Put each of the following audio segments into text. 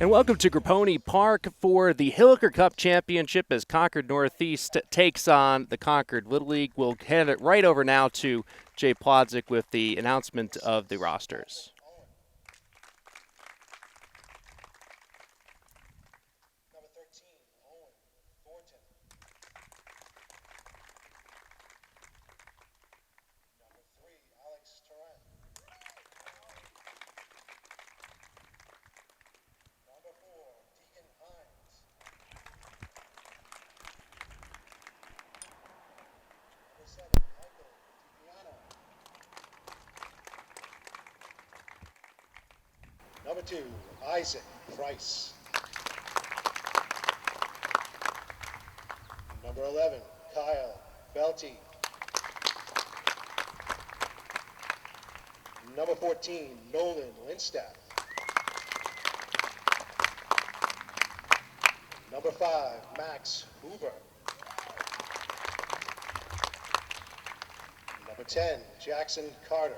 And welcome to Grappone Park for the Hilliker Cup Championship as Concord Northeast takes on the Concord Little League. We'll hand it right over now to Jay Plodzik with the announcement of the rosters. Number 2, Isaac Price. Number 11, Kyle Felty. Number 14, Nolan Lindstaff. Number 5, Max Hoover. Number 10, Jackson Carter.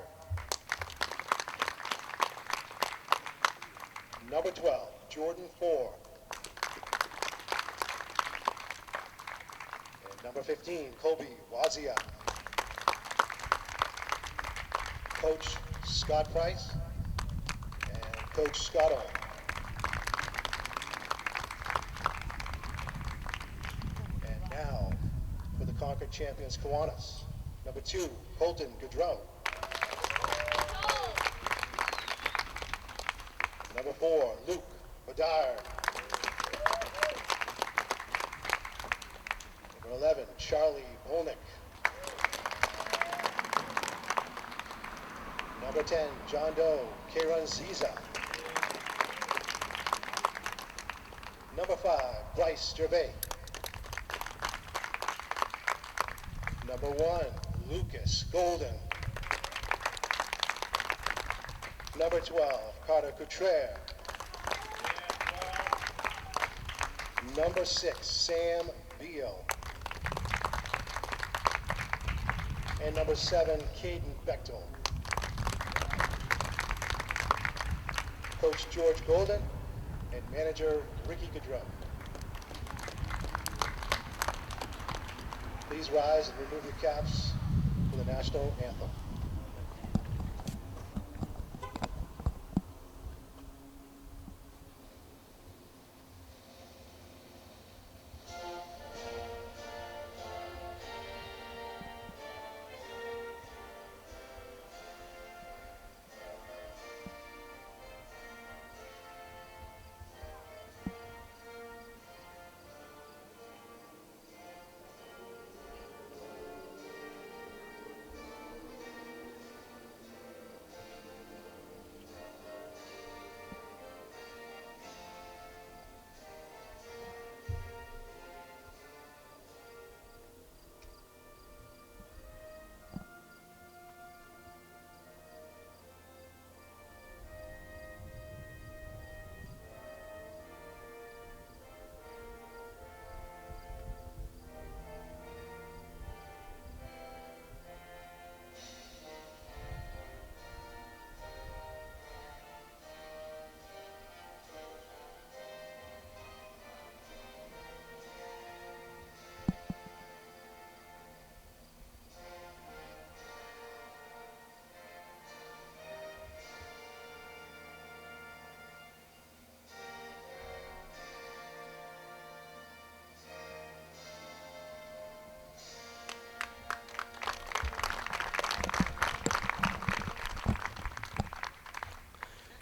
Number 12, Jordan Four. And number 15, Colby Wazia. Coach Scott Price and Coach Scott Owen. And now for the Concord champions Kiwanis. Number 2, Colton Gaudreau. Number 4, Luke Bedard. Number 11, Charlie Bolnick. Number 10, John Doe Karanziza. Number 5, Bryce Gervais. Number 1, Lucas Golden. Number 12, Carter Couture. Number 6, Sam Beal. And number 7, Caden Bechtel. Coach George Golden and manager Ricky Gaudreau. Please rise and remove your caps for the national anthem.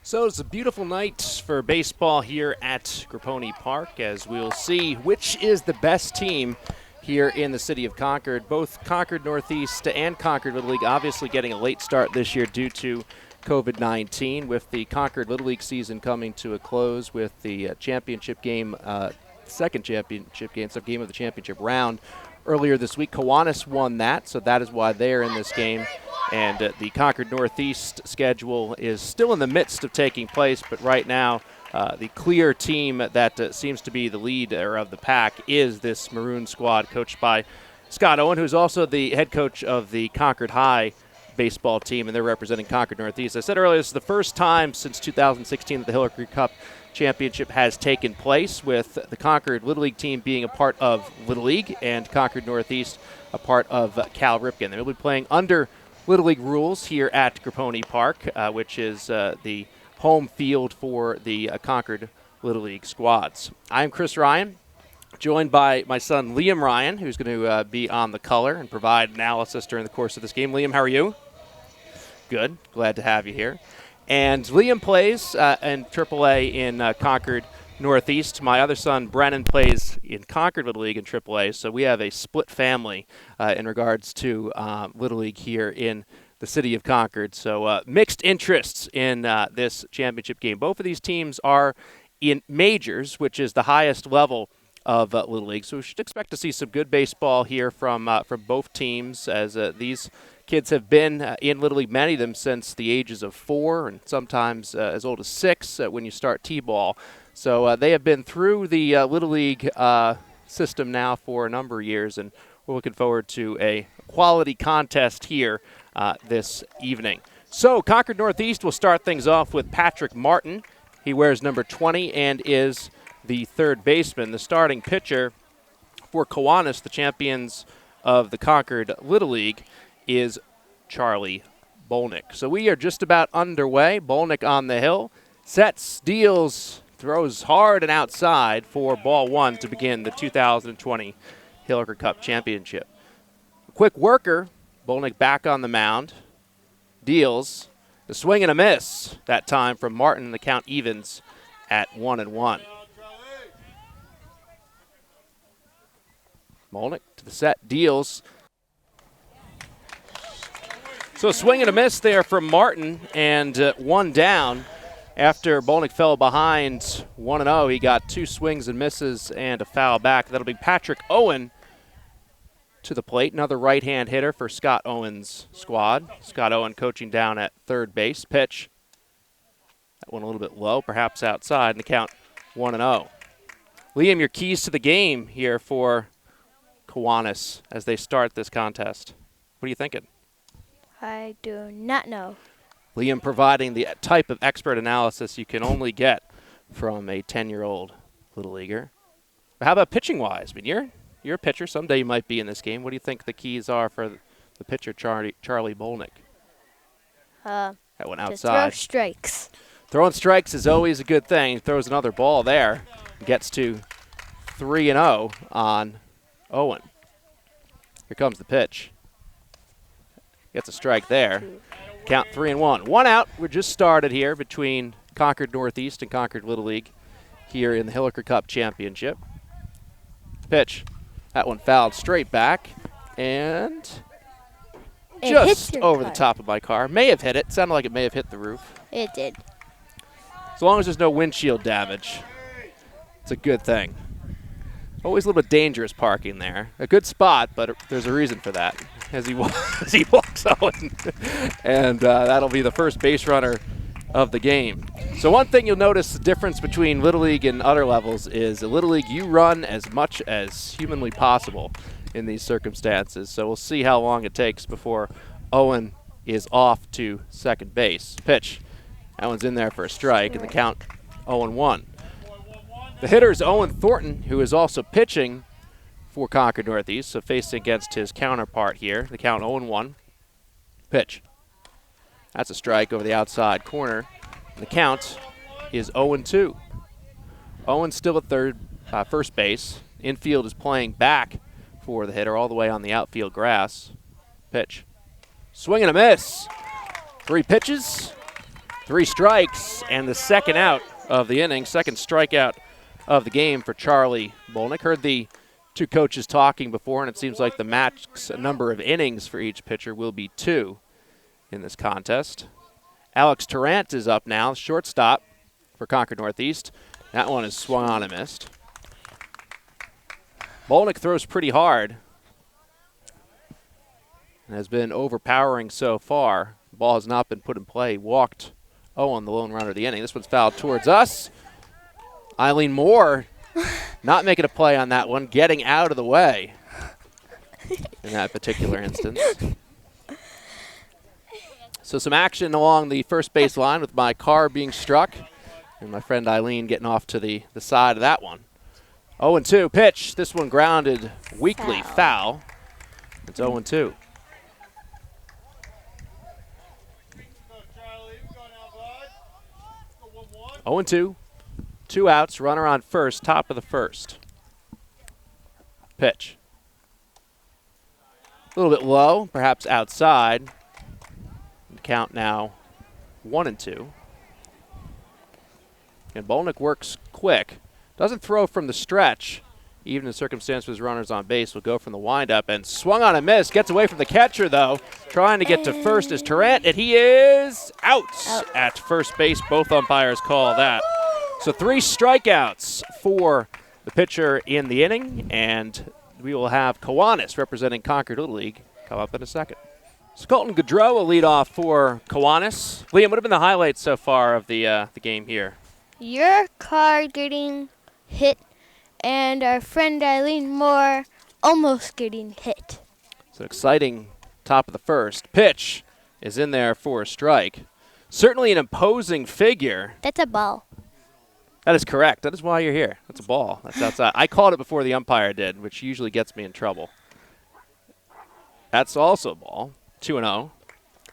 So it's a beautiful night for baseball here at Grappone Park as we'll see which is the best team here in the city of Concord. Both Concord Northeast and Concord Little League obviously getting a late start this year due to COVID-19, with the Concord Little League season coming to a close with the championship game, second championship game, so game of the championship round earlier this week. Kiwanis won that, so that is why they're in this game. And the Concord Northeast schedule is still in the midst of taking place, but right now the clear team that seems to be the leader of the pack is this Maroon squad coached by Scott Owen, who's also the head coach of the Concord High baseball team, and they're representing Concord Northeast. I said earlier, this is the first time since 2016 that the Hilliker Cup championship has taken place, with the Concord Little League team being a part of Little League and Concord Northeast a part of Cal Ripken. They'll be playing under Little League rules here at Grappone Park, which is the home field for the Concord Little League squads. I'm Chris Ryan, joined by my son Liam Ryan, who's going to be on the color and provide analysis during the course of this game. Liam, how are you? Good. Glad to have you here. And Liam plays in AAA in Concord Northeast. My other son, Brennan, plays in Concord Little League in AAA, so we have a split family in regards to Little League here in the city of Concord. So mixed interests in this championship game. Both of these teams are in majors, which is the highest level of Little League, so we should expect to see some good baseball here from both teams, as these kids have been in Little League, many of them since the ages of 4 and sometimes as old as 6 when you start T-ball. So they have been through the Little League system now for a number of years, and we're looking forward to a quality contest here this evening. So Concord Northeast will start things off with Patrick Martin. He wears number 20 and is the third baseman. The starting pitcher for Kiwanis, the champions of the Concord Little League, is Charlie Bolnick. So we are just about underway. Bolnick on the hill, sets, deals, throws hard and outside for ball 1 to begin the 2020 Hilliker Cup Championship. Quick worker, Bolnick back on the mound, deals, the swing and a miss that time from Martin. The count evens at 1-1. Bolnick to the set, deals. So a swing and a miss there from Martin, and one down. After Bolnick fell behind 1-0, he got 2 swings and misses and a foul back. That'll be Patrick Owen to the plate, another right-hand hitter for Scott Owen's squad. Scott Owen coaching down at third base. Pitch. That one a little bit low, perhaps outside, and the count 1-0. Liam, your keys to the game here for Kiwanis as they start this contest. What are you thinking? I do not know. Liam providing the type of expert analysis you can only get from a 10-year-old Little Leaguer. But how about pitching-wise? I mean, you're a pitcher. Someday you might be in this game. What do you think the keys are for the pitcher, Charlie Bolnick? That went outside. To throw strikes. Throwing strikes is always a good thing. He throws another ball there. Gets to 3-0 on Owen. Here comes the pitch. Gets a strike there. Count 3-1. 1 out. We're just started here between Concord Northeast and Concord Little League here in the Hilliker Cup Championship. Pitch. That one fouled straight back and just over the top of my car. May have hit it. Sounded like it may have hit the roof. It did. As long as there's no windshield damage, it's a good thing. Always a little bit dangerous parking there. A good spot, but there's a reason for that as he walks on. And that'll be the first base runner of the game. So one thing you'll notice the difference between Little League and other levels is in Little League you run as much as humanly possible in these circumstances. So we'll see how long it takes before Owen is off to second base. Pitch. That one's in there for a strike, and the count 0-1. The hitter is Owen Thornton, who is also pitching for Concord Northeast, so facing against his counterpart here. The count 0-1. Pitch. That's a strike over the outside corner. And the count is 0-2. Owen's still at first base. Infield is playing back for the hitter all the way on the outfield grass. Pitch. Swing and a miss. 3 pitches, 3 strikes, and the second out of the inning, second strikeout of the game for Charlie Bolnick. Heard the 2 coaches talking before, and it seems like the max number of innings for each pitcher will be 2 in this contest. Alex Tarrant is up now, shortstop for Concord Northeast. That one is swung on and missed. Bolnick throws pretty hard and has been overpowering so far. The ball has not been put in play. Walked Owen, the lone runner of the inning. This one's fouled towards us. Eileen Moore not making a play on that one, getting out of the way in that particular instance. So some action along the first base line with my car being struck And my friend Eileen getting off to the side of that one. 0-2 pitch. This one grounded weakly, foul. It's 0-2. Oh and 2. 2 outs, runner on first, top of the first. Pitch. A little bit low, perhaps outside. The count now 1-2. And Bolnick works quick. Doesn't throw from the stretch. Even in circumstances with runners on base, will go from the windup and swung on a miss. Gets away from the catcher, though. Trying to get to first is Tarrant, and he is out at first base. Both umpires call that. So 3 strikeouts for the pitcher in the inning, and we will have Kiwanis representing Concord Little League come up in a second. So Colton Gaudreau will lead off for Kiwanis. Liam, what have been the highlights so far of the game here? Your car getting hit and our friend Eileen Moore almost getting hit. So exciting top of the first. Pitch is in there for a strike. Certainly an imposing figure. That's a ball. That is correct. That is why you're here. That's a ball. That's outside. I called it before the umpire did, which usually gets me in trouble. That's also a ball. 2-0.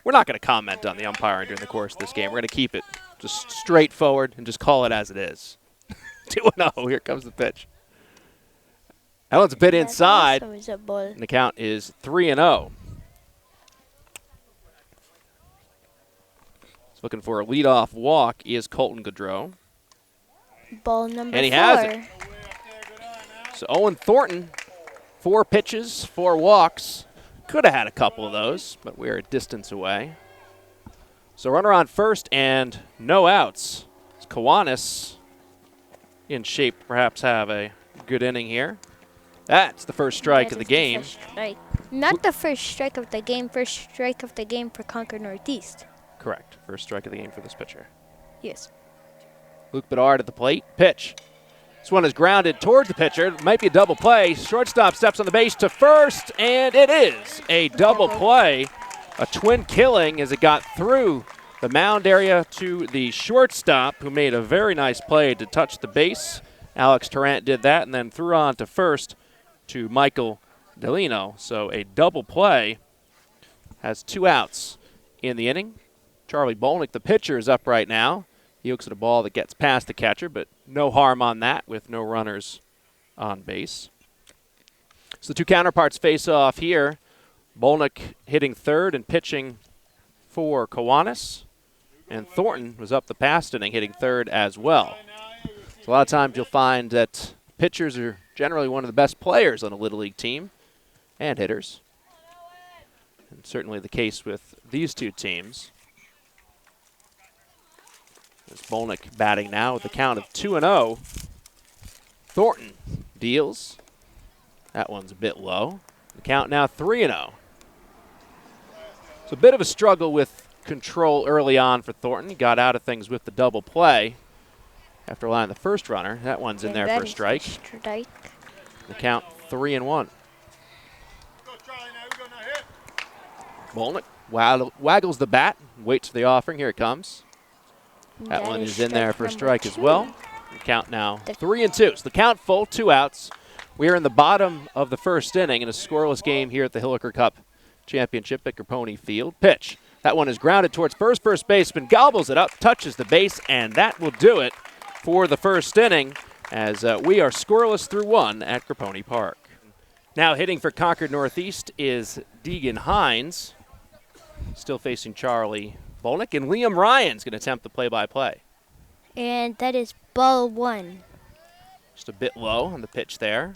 We're not going to comment on the umpiring during the course of this game. We're going to keep it just straightforward and just call it as it is. 2-0. Here comes the pitch. That one's a bit inside. That was a ball. And the count is 3-0. He's looking for a leadoff walk is Colton Gaudreau. Ball number 4. And he has it. So Owen Thornton, 4 pitches, 4 walks. Could have had a couple of those, but we're a distance away. So runner on first and no outs. Kiwanis in shape, perhaps have a good inning here. That's the first strike of the game. Not the first strike of the game, first strike of the game for Concord Northeast. Correct. First strike of the game for this pitcher. Yes. Luke Bedard at the plate. Pitch. This one is grounded towards the pitcher. It might be a double play. Shortstop steps on the base to first, and it is a double play. A twin killing as it got through the mound area to the shortstop, who made a very nice play to touch the base. Alex Tarrant did that and then threw on to first to Michael Delino. So a double play. Has 2 outs in the inning. Charlie Bolnick, the pitcher, is up right now. He looks at a ball that gets past the catcher, but no harm on that with no runners on base. So the 2 counterparts face off here. Bolnick hitting third and pitching for Kiwanis. And Thornton was up the past inning hitting third as well. So a lot of times you'll find that pitchers are generally one of the best players on a Little League team, and hitters. And certainly the case with these 2 teams. There's Bolnick batting now with a count of 2-0. Thornton deals. That one's a bit low. The count now 3-0. So a bit of a struggle with control early on for Thornton. He got out of things with the double play after allowing the first runner. That one's in there for a strike. The count 3-1. Bolnick waggles the bat, waits for the offering. Here it comes. That one is in there for a strike as well. The count now 3-2. So the count full, 2 outs. We are in the bottom of the first inning in a scoreless game here at the Hilliker Cup Championship at Grappone Field. Pitch. That one is grounded towards first. First baseman gobbles it up, touches the base, and that will do it for the first inning as we are scoreless through 1 at Grappone Park. Now hitting for Concord Northeast is Deegan Hines, still facing Charlie Bolnick, and Liam Ryan's going to attempt the play-by-play. And that is ball 1. Just a bit low on the pitch there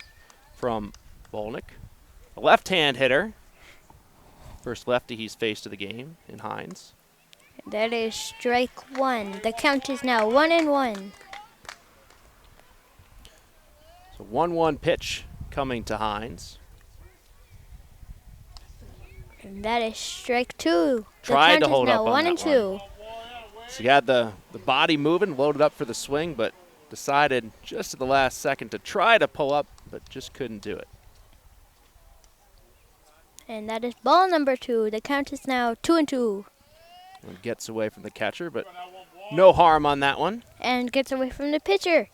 from Bolnick. A left-hand hitter. First lefty he's faced of the game in Hines. That is strike 1. The count is now 1-1. So 1-1 pitch coming to Hines. And that is strike 2. Tried to hold up now on 1-2. So he had the body moving, loaded up for the swing, but decided just at the last second to try to pull up, but just couldn't do it. And that is ball number 2. The count is now 2-2. And gets away from the catcher, but No harm on that one. and gets away from the pitcher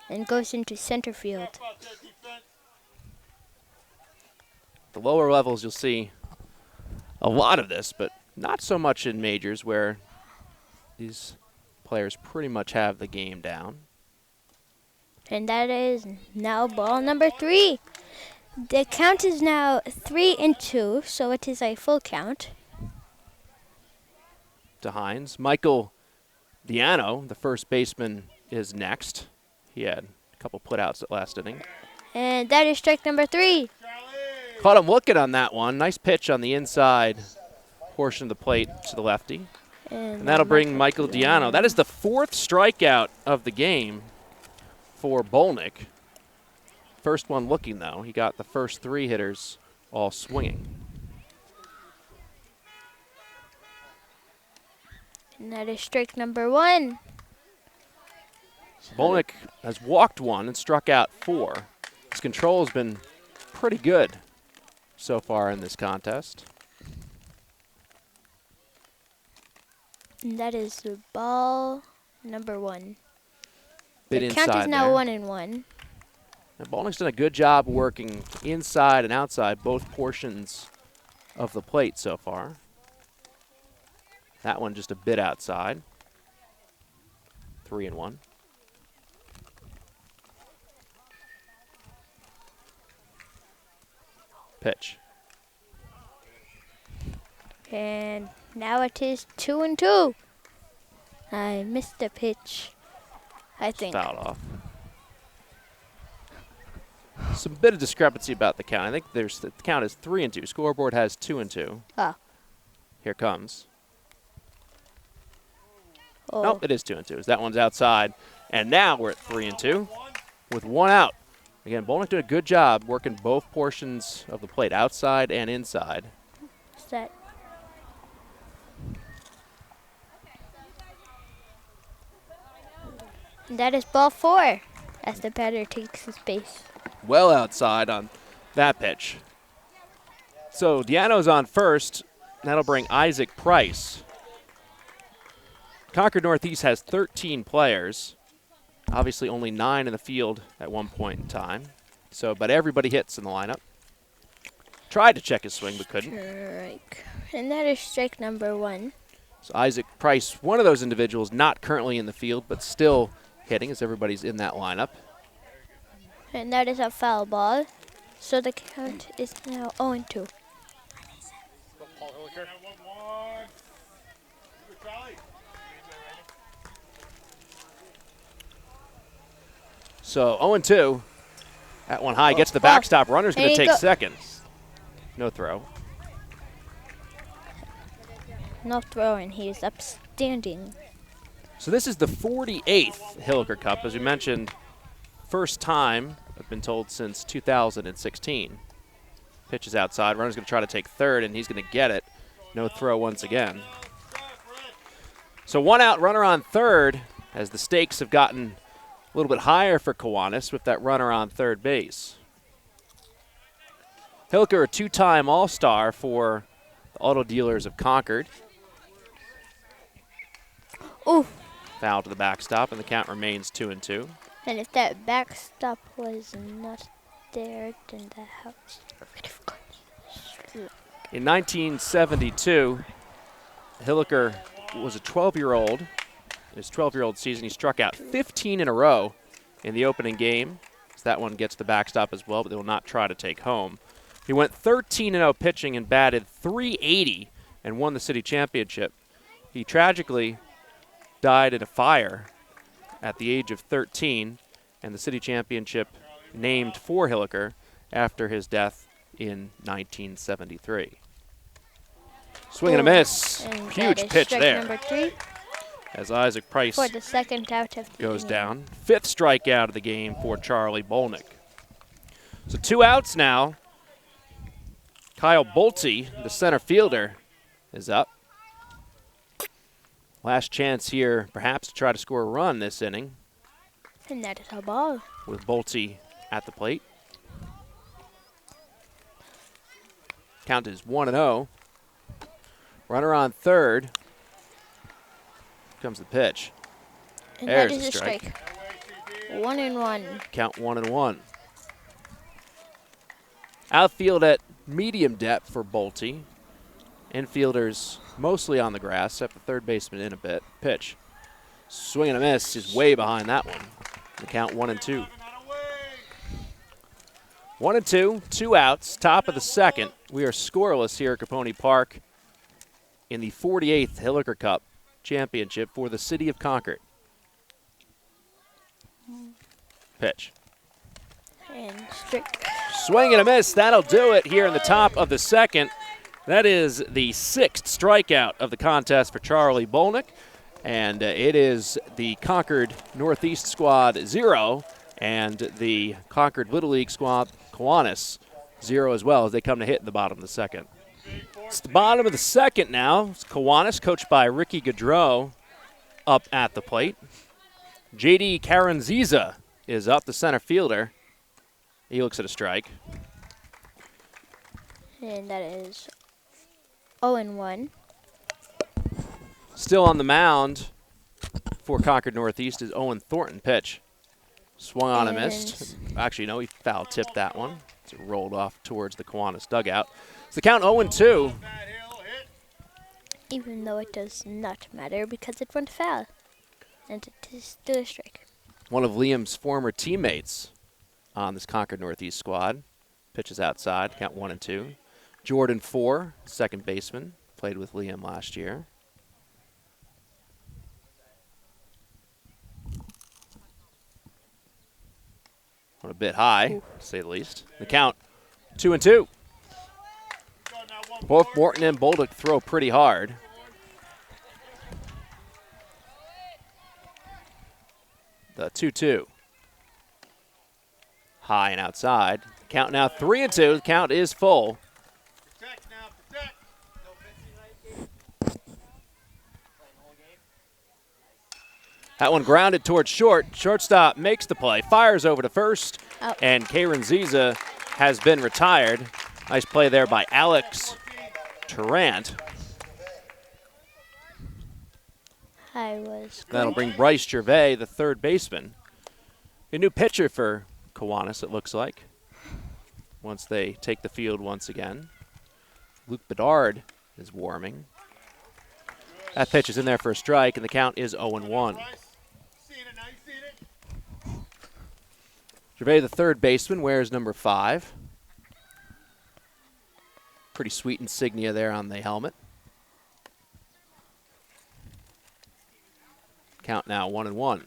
and goes into center field. The lower levels, you'll see a lot of this, but not so much in majors where these players pretty much have the game down. And that is now ball number 3. The count is now 3-2, so it is a full count. To Hines. Michael Diano, the first baseman, is next. He had a couple putouts at last inning. And that is strike number 3. Caught him looking on that one. Nice pitch on the inside portion of the plate to the lefty. And that'll bring Michael Diano. That is the 4th strikeout of the game for Bolnick. First one looking, though. He got the first 3 hitters all swinging. And that is strike number 1. Bolnick has walked 1 and struck out 4. His control has been pretty good so far in this contest. And that is the ball number 1. Bit The inside count is now there. 1-1. And Bolnick's done a good job working inside and outside both portions of the plate so far. That one just a bit outside. 3-1. Pitch. And now it is 2-2. I missed the pitch, I think. Fouled off. Some bit of discrepancy about the count. I think the count is 3-2. Scoreboard has 2-2. Oh. Here comes. Oh. Nope, it is 2-2. That one's outside. And now we're at 3-2 with 1 out. Again, Bolnick doing a good job working both portions of the plate, outside and inside. Set. And that is ball 4 as the batter takes his base. Well outside on that pitch. So Diano's on first. That'll bring Isaac Price. Concord Northeast has 13 players. Obviously only 9 in the field at one point in time. But everybody hits in the lineup. Tried to check his swing but couldn't. Strike. And that is strike number 1. So Isaac Price, one of those individuals not currently in the field but still hitting as everybody's in that lineup. And that is a foul ball. So the count is now 0-2. So 0-2. That one high gets the backstop. Runner's going to take second. No throw. No throwing. He is upstanding. So this is the 48th Hilliker Cup. As we mentioned, first time, I've been told, since 2016. Pitch is outside. Runner's going to try to take third, and he's going to get it. No throw once again. So 1 out, runner on third, as the stakes have gotten a little bit higher for Kiwanis with that runner on third base. Hilliker, a 2-time All-Star for the Auto Dealers of Concord. Ooh. Foul to the backstop, and the count remains 2-2. And if that backstop was not there, then the house would have gone. In 1972, Hilliker was a 12-year-old. In his 12-year-old season, he struck out 15 in a row in the opening game. So that one gets the backstop as well, but they will not try to take home. He went 13-0 pitching and batted .380 and won the city championship. He tragically died in a fire at the age of 13, and the city championship named for Hilliker after his death in 1973. Swing and a miss. And Huge pitch there. Number 3 as Isaac Price for the second out of the goes inning. down. 5th strikeout of the game for Charlie Bolnick. So 2 outs now. Kyle Bolte, the center fielder, is up. Last chance here, perhaps, to try to score a run this inning And that is a ball. with Bolte at the plate. Count is 1-0. Runner on third. comes the pitch. And There's that is a a strike. strike. 1-1. Count 1-1. Outfield at medium depth for Bolte. Infielders mostly on the grass, except the third baseman in a bit. Pitch. Swing and a miss is way behind that one. The count 1-2. 1-2, 2 outs, top of the second. We are scoreless here at Grappone Park in the 48th Hilliker Cup Championship for the City of Concord. Pitch. And strike. Swing and a miss. That'll do it here in the top of the second. That is the 6th strikeout of the contest for Charlie Bolnick. And it is the Concord Northeast squad 0 and the Concord Little League squad Kiwanis 0 as well as they come to hit in the bottom of the second. It's the bottom of the second now. It's Kiwanis, coached by Ricky Gaudreau, up at the plate. J.D. Karanziza is up, the center fielder. He looks at a strike. And that is 0-1. Still on the mound for Concord Northeast is Owen Thornton. Pitch. Swung on and missed. Actually, no, he foul tipped that one. It rolled off towards the Kiwanis dugout. It's the count 0-2. Even though it does not matter because it went foul. And it is still a strike. One of Liam's former teammates on this Concord Northeast squad. Pitches outside, count 1-2. Jordan 4, second baseman, played with Liam last year. Went a bit high, to say the least. The count 2-2. Both Morton and Bolduc throw pretty hard. The 2-2. High and outside. Count now 3-2. The count is full. That one grounded towards short. Shortstop makes the play, fires over to first, and Karanziza has been retired. Nice play there by Alex Tarrant. That'll bring Bryce Gervais, the third baseman. A new pitcher for Kiwanis, it looks like, once they take the field once again. Luke Bedard is warming. That pitch is in there for a strike, and the count is 0-1. Gervais, the third baseman, wears number 5. Pretty sweet insignia there on the helmet. Count now 1-1.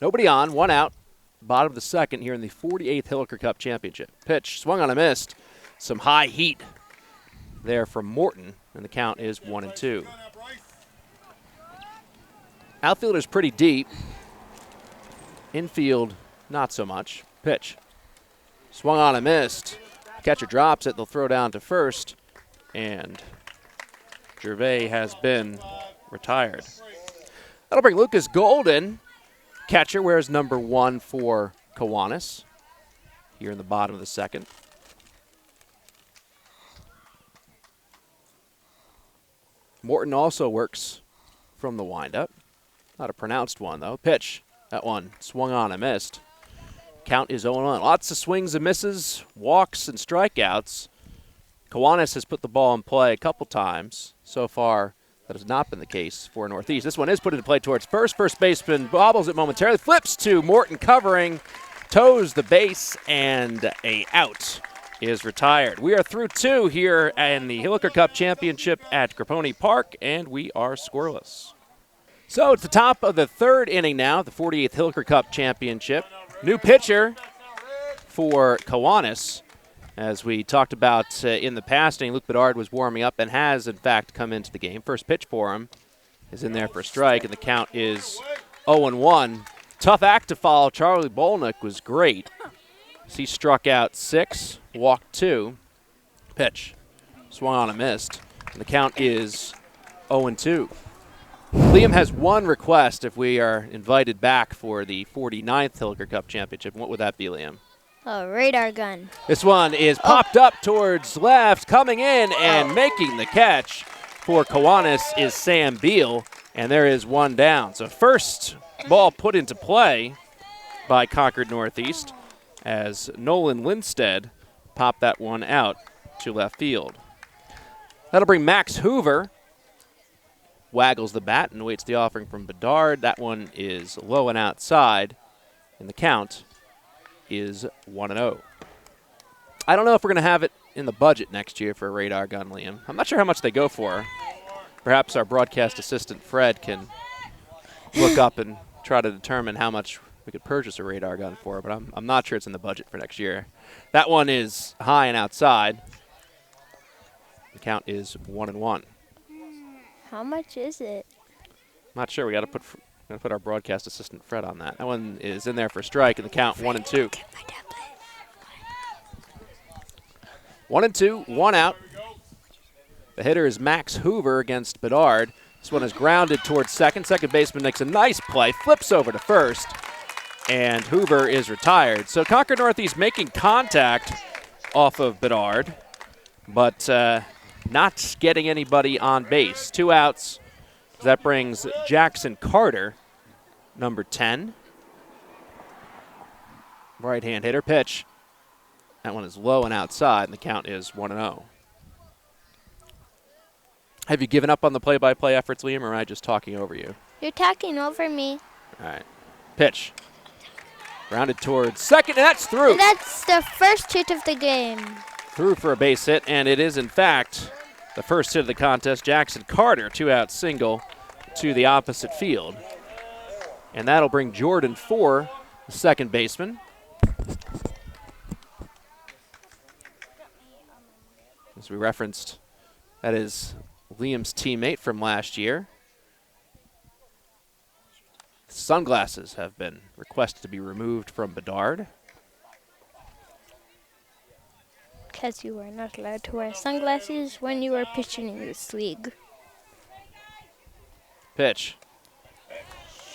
Nobody on, 1 out. Bottom of the second here in the 48th Hilliker Cup Championship. Pitch, swung on a missed. Some high heat there from Morton, and the count is 1-2. Outfielder's pretty deep. Infield, not so much. Pitch. Swung on and missed. Catcher drops it. They'll throw down to first. And Gervais has been retired. That'll bring Lucas Golden. Catcher wears number 1 for Kiwanis here in the bottom of the second. Morton also works from the windup. Not a pronounced one, though. Pitch. That one swung on and missed. Count is 0-1. Lots of swings and misses, walks and strikeouts. Kiwanis has put the ball in play a couple times. So far, that has not been the case for Northeast. This one is put into play towards first. First baseman bobbles it momentarily, flips to Morton covering, toes the base, and a out is retired. We are through 2 here in the Hilliker Cup Championship at Grappone Park, and we are scoreless. So it's the top of the third inning now, the 48th Hilliker Cup Championship. New pitcher for Kiwanis. As we talked about in the past, Luke Bedard was warming up and has, in fact, come into the game. First pitch for him is in there for a strike, and the count is 0-1. Tough act to follow. Charlie Bolnick was great. He struck out 6, walked 2. Pitch. Swung on and missed. And the count is 0-2. Liam has one request if we are invited back for the 49th Hilliker Cup Championship. What would that be, Liam? A radar gun. This one is popped up towards left, coming in and making the catch for Kiwanis is Sam Beal. And there is one down. So first ball put into play by Concord Northeast as Nolan Lindstedt popped that one out to left field. That'll bring Max Hoover. Waggles the bat and waits the offering from Bedard. That one is low and outside, and the count is 1-0. I don't know if we're going to have it in the budget next year for a radar gun, Liam. I'm not sure how much they go for. Perhaps our broadcast assistant, Fred, can look up and try to determine how much we could purchase a radar gun for, but I'm not sure it's in the budget for next year. That one is high and outside. The count is 1-1. How much is it? Not sure. We got to put our broadcast assistant Fred on that. That one is in there for a strike, and the count 1-2. 1-2, one out. The hitter is Max Hoover against Bedard. This one is grounded towards second. Second baseman makes a nice play, flips over to first, and Hoover is retired. So Concord Northeast making contact off of Bedard, but not getting anybody on base. 2 outs. That brings Jackson Carter, number 10. Right-hand hitter. Pitch. That one is low and outside, and the count is 1-0. Have you given up on the play-by-play efforts, Liam, or am I just talking over you? You're talking over me. All right. Pitch. Grounded towards second, and that's through. And that's the first hit of the game. Through for a base hit, and it is, in fact, the first hit of the contest. Jackson Carter, 2-out single to the opposite field. And that'll bring Jordan Four, the second baseman. As we referenced, that is Liam's teammate from last year. Sunglasses have been requested to be removed from Bedard. Because you are not allowed to wear sunglasses when you are pitching in this league. Pitch.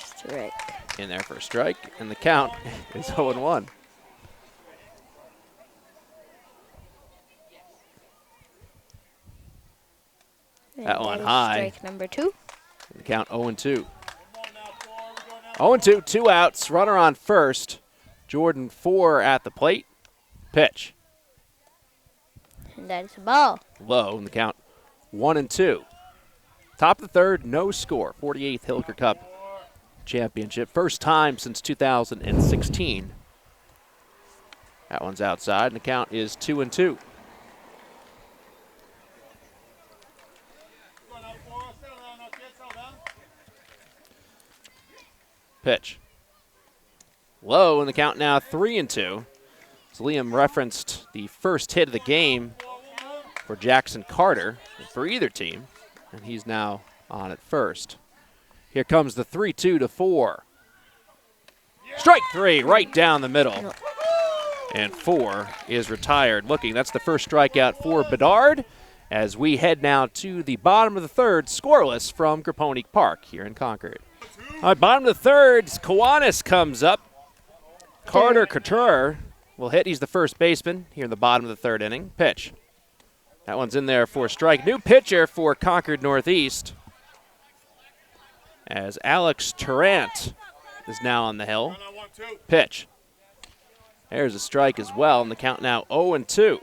Strike. In there for a strike, and the count is 0-1. That one high. Strike number 2. And the count 0-2. 0-2, 2 outs, runner on first. Jordan Four at the plate. Pitch. And that is a ball. Low, and the count 1-2. Top of the third, no score. 48th Hilliker Cup Championship. First time since 2016. That one's outside, and the count is 2-2. Pitch. Low, and the count now 3-2. As Liam referenced the first hit of the game for Jackson Carter, for either team, and he's now on at first. Here comes the 3-2 to Four. Strike 3 right down the middle. And Four is retired. Looking, that's the first strikeout for Bedard as we head now to the bottom of the third, scoreless from Grappone Park here in Concord. All right, bottom of the third, Kiwanis comes up. Carter Couture will hit. He's the first baseman here in the bottom of the third inning. Pitch. That one's in there for a strike. New pitcher for Concord Northeast as Alex Tarrant is now on the hill. Pitch. There's a strike as well, and the count now 0-2.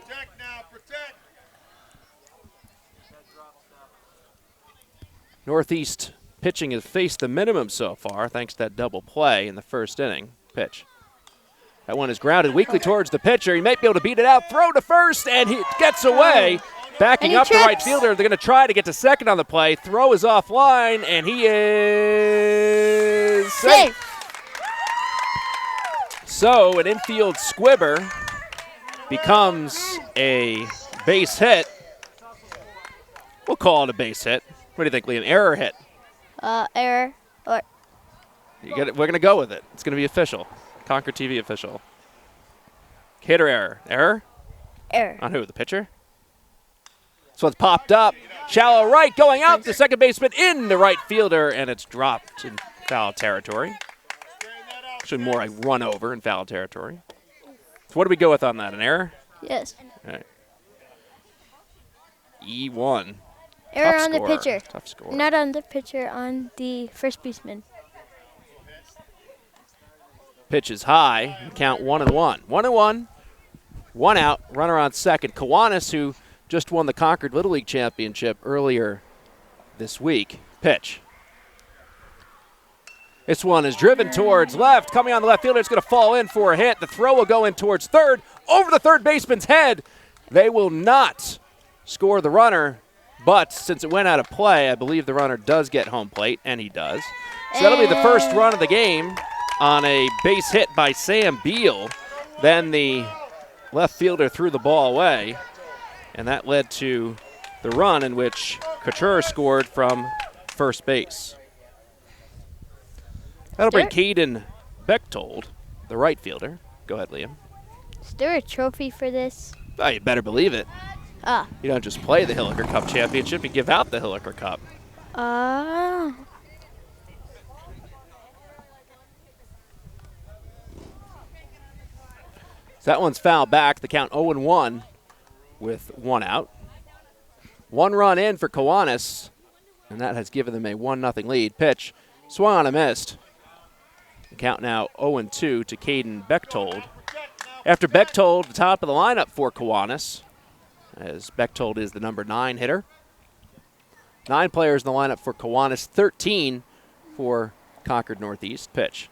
Northeast pitching has faced the minimum so far thanks to that double play in the first inning. Pitch. That one is grounded weakly towards the pitcher. He might be able to beat it out. Throw to first, and he gets away. Backing up the right fielder. They're going to try to get to second on the play. Throw is offline, and he is safe. So an infield squibber becomes a base hit. We'll call it a base hit. What do you think, Liam? Error hit? Error. You get it. We're going to go with it. It's going to be official. Concord TV official. Hit or error? Error? Error. On who? The pitcher? This one's popped up. Shallow right, going out. The second baseman in the right fielder, and it's dropped in foul territory. Actually, more a run over in foul territory. So what do we go with on that? An error? Yes. All right. E1. Error Tough on the score. pitcher. Tough score. Not on the pitcher, on the first baseman. Pitch is high. Count 1-1. 1-1. 1 out. Runner on second. Kiwanis, who just won the Concord Little League Championship earlier this week. Pitch. This one is driven towards left. Coming on the left fielder, it's going to fall in for a hit. The throw will go in towards third. Over the third baseman's head. They will not score the runner, but since it went out of play, I believe the runner does get home plate, and he does. So that'll be the first run of the game on a base hit by Sam Beal. Then the left fielder threw the ball away, and that led to the run in which Couture scored from first base. That'll bring Caden Bechtold, the right fielder. Go ahead, Liam. Is there a trophy for this? Oh, you better believe it. Ah. You don't just play the Hilliker Cup Championship, you give out the Hilliker Cup. So that one's fouled back. The count 0-1 with 1 out. 1 run in for Kiwanis, and that has given them a 1-0 lead. Pitch swung on and missed. The count now 0-2 to Caden Bechtold. After Bechtold, the top of the lineup for Kiwanis, as Bechtold is the number 9 hitter. 9 players in the lineup for Kiwanis, 13 for Concord Northeast. Pitch.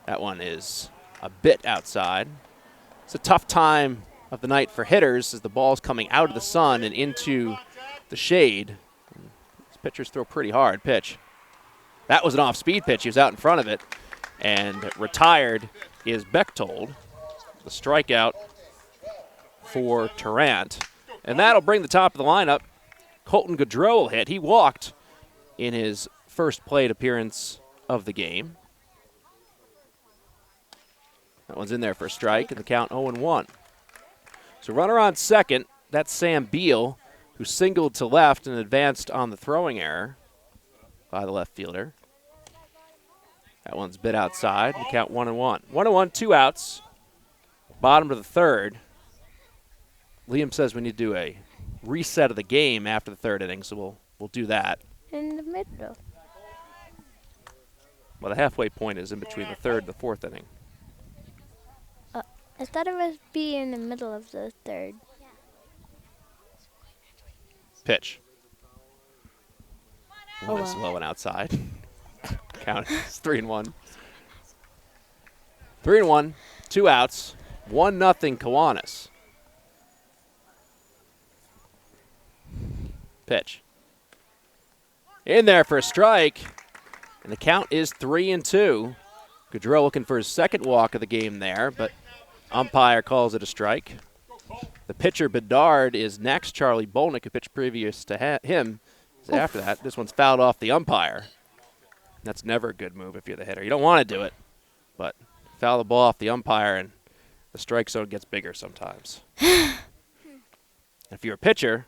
That one is a bit outside. It's a tough time of the night for hitters as the ball's coming out of the sun and into the shade. These pitchers throw pretty hard. Pitch. That was an off-speed pitch. He was out in front of it. And retired is Bechtold. The strikeout for Tarrant. And that'll bring the top of the lineup. Colton Gaudreau will hit. He walked in his first plate appearance of the game. That one's in there for a strike, and the count 0-1. So runner on second, that's Sam Beal, who singled to left and advanced on the throwing error by the left fielder. That one's bit outside, the count 1-1. 1-1, 2 outs, bottom of the third. Liam says we need to do a reset of the game after the third inning, so we'll do that. In the middle. Well, the halfway point is in between the third and the fourth inning. I thought it would be in the middle of the third. Pitch. Oh, One is low and outside. Count is 3-1. 3-1, 2 outs, 1-0 Kiwanis. Pitch. In there for a strike, and the count is 3-2. Gaudreau looking for his second walk of the game there, but umpire calls it a strike. The pitcher, Bedard, is next. Charlie Bolnick, who pitched previous to him, is after that. This one's fouled off the umpire. That's never a good move if you're the hitter. You don't want to do it, but foul the ball off the umpire, and the strike zone gets bigger sometimes. If you're a pitcher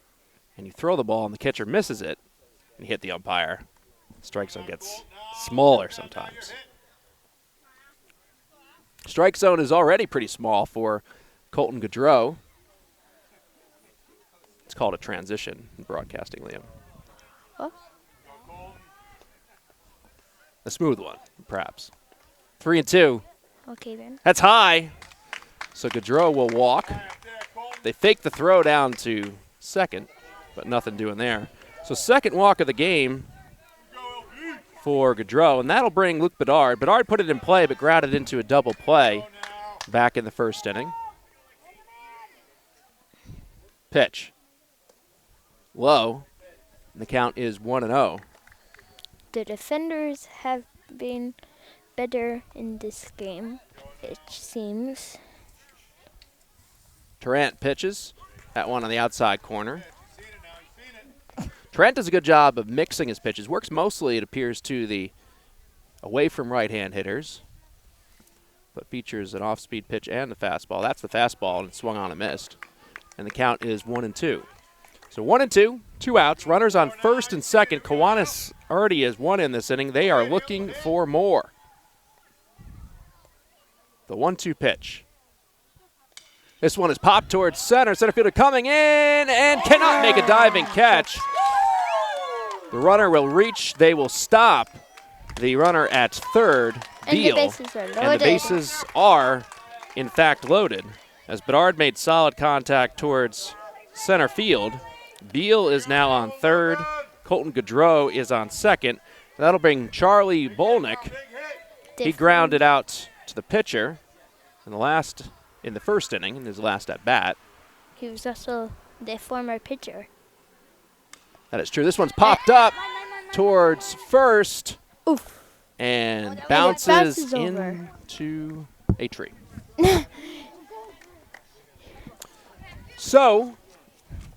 and you throw the ball and the catcher misses it and you hit the umpire, the strike zone gets smaller sometimes. Strike zone is already pretty small for Colton Gaudreau. It's called a transition in broadcasting, Liam. What? A smooth one, perhaps. 3-2. Okay, then. That's high. So Gaudreau will walk. They fake the throw down to second, but nothing doing there. So second walk of the game for Gaudreau, and that'll bring Luke Bedard. Bedard put it in play, but grounded into a double play back in the first inning. Pitch. Low. And the count is 1-0. The defenders have been better in this game, it seems. Tarrant pitches. That one on the outside corner. Tarrant does a good job of mixing his pitches. Works mostly, it appears, to the away from right-hand hitters, but features an off-speed pitch and the fastball. That's the fastball, and it swung on and missed. And the count is 1-2. So 1-2, 2 outs. Runners on first and second. Kiwanis already has one in this inning. They are looking for more. The 1-2 pitch. This one is popped towards center. Center fielder coming in and cannot make a diving catch. The runner will reach. They will stop the runner at third, Beal. And the bases are loaded. And the bases are, in fact, loaded. As Bedard made solid contact towards center field, Beal is now on third. Colton Gaudreau is on second. That'll bring Charlie Bolnick. He grounded out to the pitcher in the first inning, in his last at bat. He was also the former pitcher. That is true. This one's popped up towards first. Oof. And bounces bounces over. into a tree. So,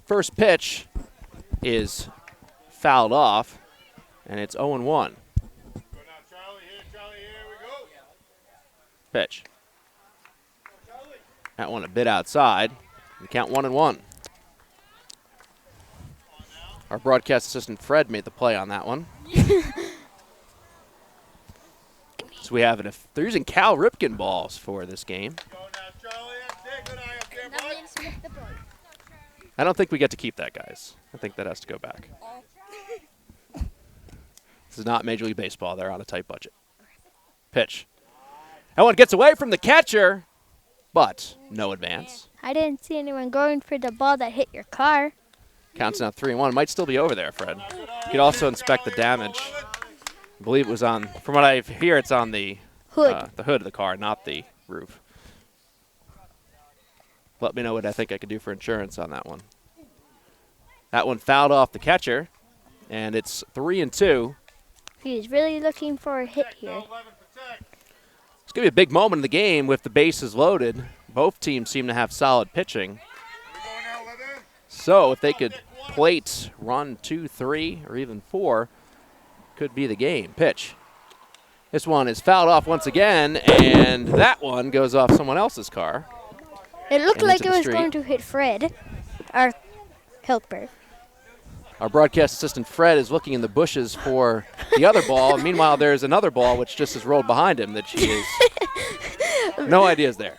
first pitch is fouled off, and it's 0-1. Pitch. That one a bit outside. We count 1-1. Our broadcast assistant Fred made the play on that one. So we have it. They're using Cal Ripken balls for this game. I don't think we get to keep that, guys. I think that has to go back. This is not Major League Baseball. They're on a tight budget. Pitch. That one gets away from the catcher, but no advance. I didn't see anyone going for the ball that hit your car. Counts now 3-1. It might still be over there, Fred. You could also inspect the damage. I believe it was on, from what I hear, it's on the Hood. The hood of the car, not the roof. Let me know what I think I could do for insurance on that one. That one fouled off the catcher, and it's 3-2. He's really looking for a hit here. It's going to be a big moment in the game with the bases loaded. Both teams seem to have solid pitching. So if they could plate run 2, 3, or even 4, could be the game. Pitch. This one is fouled off once again, and that one goes off someone else's car. It looked And like into it the was street. going to hit Fred, our helper. Our broadcast assistant Fred is looking in the bushes for the other ball. Meanwhile, there's another ball which just has rolled behind him that she is no ideas there.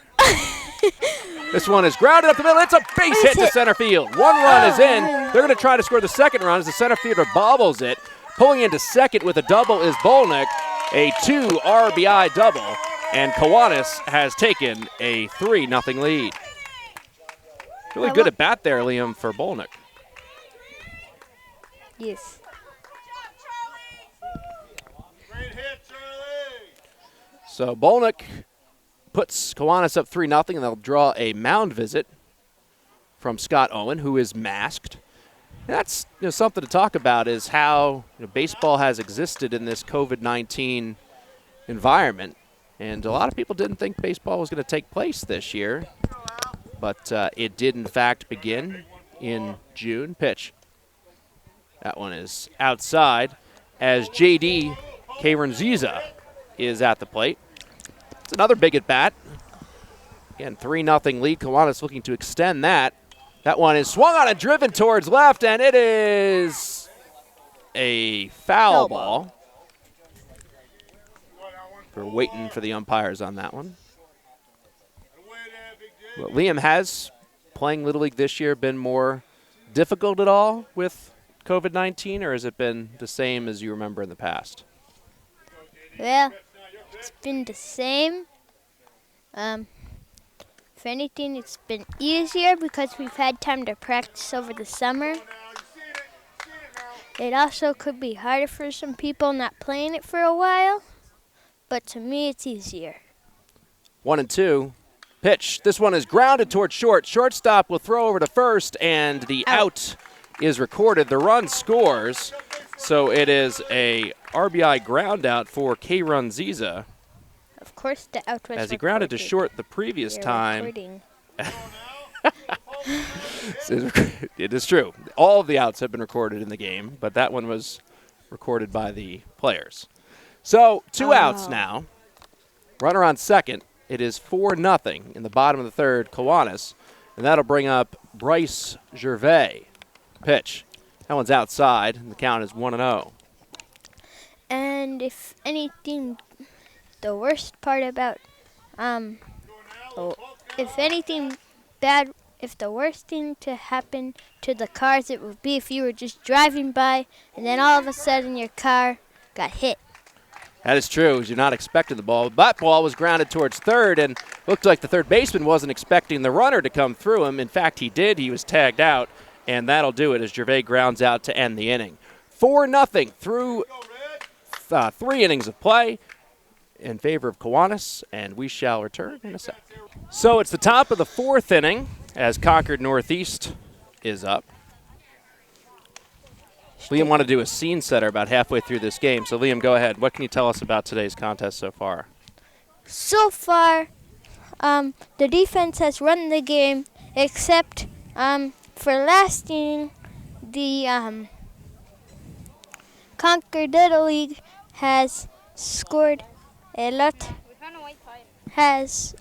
This one is grounded up the middle. It's a base hit to center field. One run is in. They're going to try to score the second run as the center fielder bobbles it. Pulling into second with a double is Bolnick, a 2 RBI double, and Kiwanis has taken a 3-0 lead. Really good at bat there, Liam, for Bolnick. Yes. So Bolnick puts Kiwanis up 3-0, and they'll draw a mound visit from Scott Owen, who is masked. And that's something to talk about, is how baseball has existed in this COVID-19 environment. And a lot of people didn't think baseball was going to take place this year, but it did in fact begin in June. Pitch. That one is outside as J.D. Kayranziza is at the plate. It's another big at bat. Again, 3-0 lead. Kiwanis looking to extend that. That one is swung on and driven towards left, and it is a foul ball. We're waiting for the umpires on that one. Well, Liam, has playing Little League this year been more difficult at all with COVID-19, or has it been the same as you remember in the past? Well, it's been the same. If anything, it's been easier because we've had time to practice over the summer. It also could be harder for some people not playing it for a while, but to me, it's easier. 1-2. Pitch. This one is grounded towards short. Shortstop will throw over to first, and the out is recorded. The run scores, so it is a RBI ground out for Kayranziza. Of course, the out was As he grounded to short the previous time. It is true. All of the outs have been recorded in the game, but that one was recorded by the players. So 2 outs now. Runner on second. It is 4-0 in the bottom of the third. Kiwanis, and that'll bring up Bryce Gervais. Pitch. That one's outside, and the count is 1-0. And if anything, the worst part about, if anything if the worst thing to happen to the cars, it would be if you were just driving by and then all of a sudden your car got hit. That is true. You're not expecting the ball. That ball was grounded towards third, and looked like the third baseman wasn't expecting the runner to come through him. In fact, he did. He was tagged out, and that'll do it as Gervais grounds out to end the inning. 4-0 through 3 innings of play in favor of Kiwanis, and we shall return in a sec. So it's the top of the 4th inning as Concord Northeast is up. Liam wanted to do a scene setter about halfway through this game. So, Liam, go ahead. What can you tell us about today's contest so far? So far, the defense has run the game, except for last inning, the Concord Little League has scored a lot, has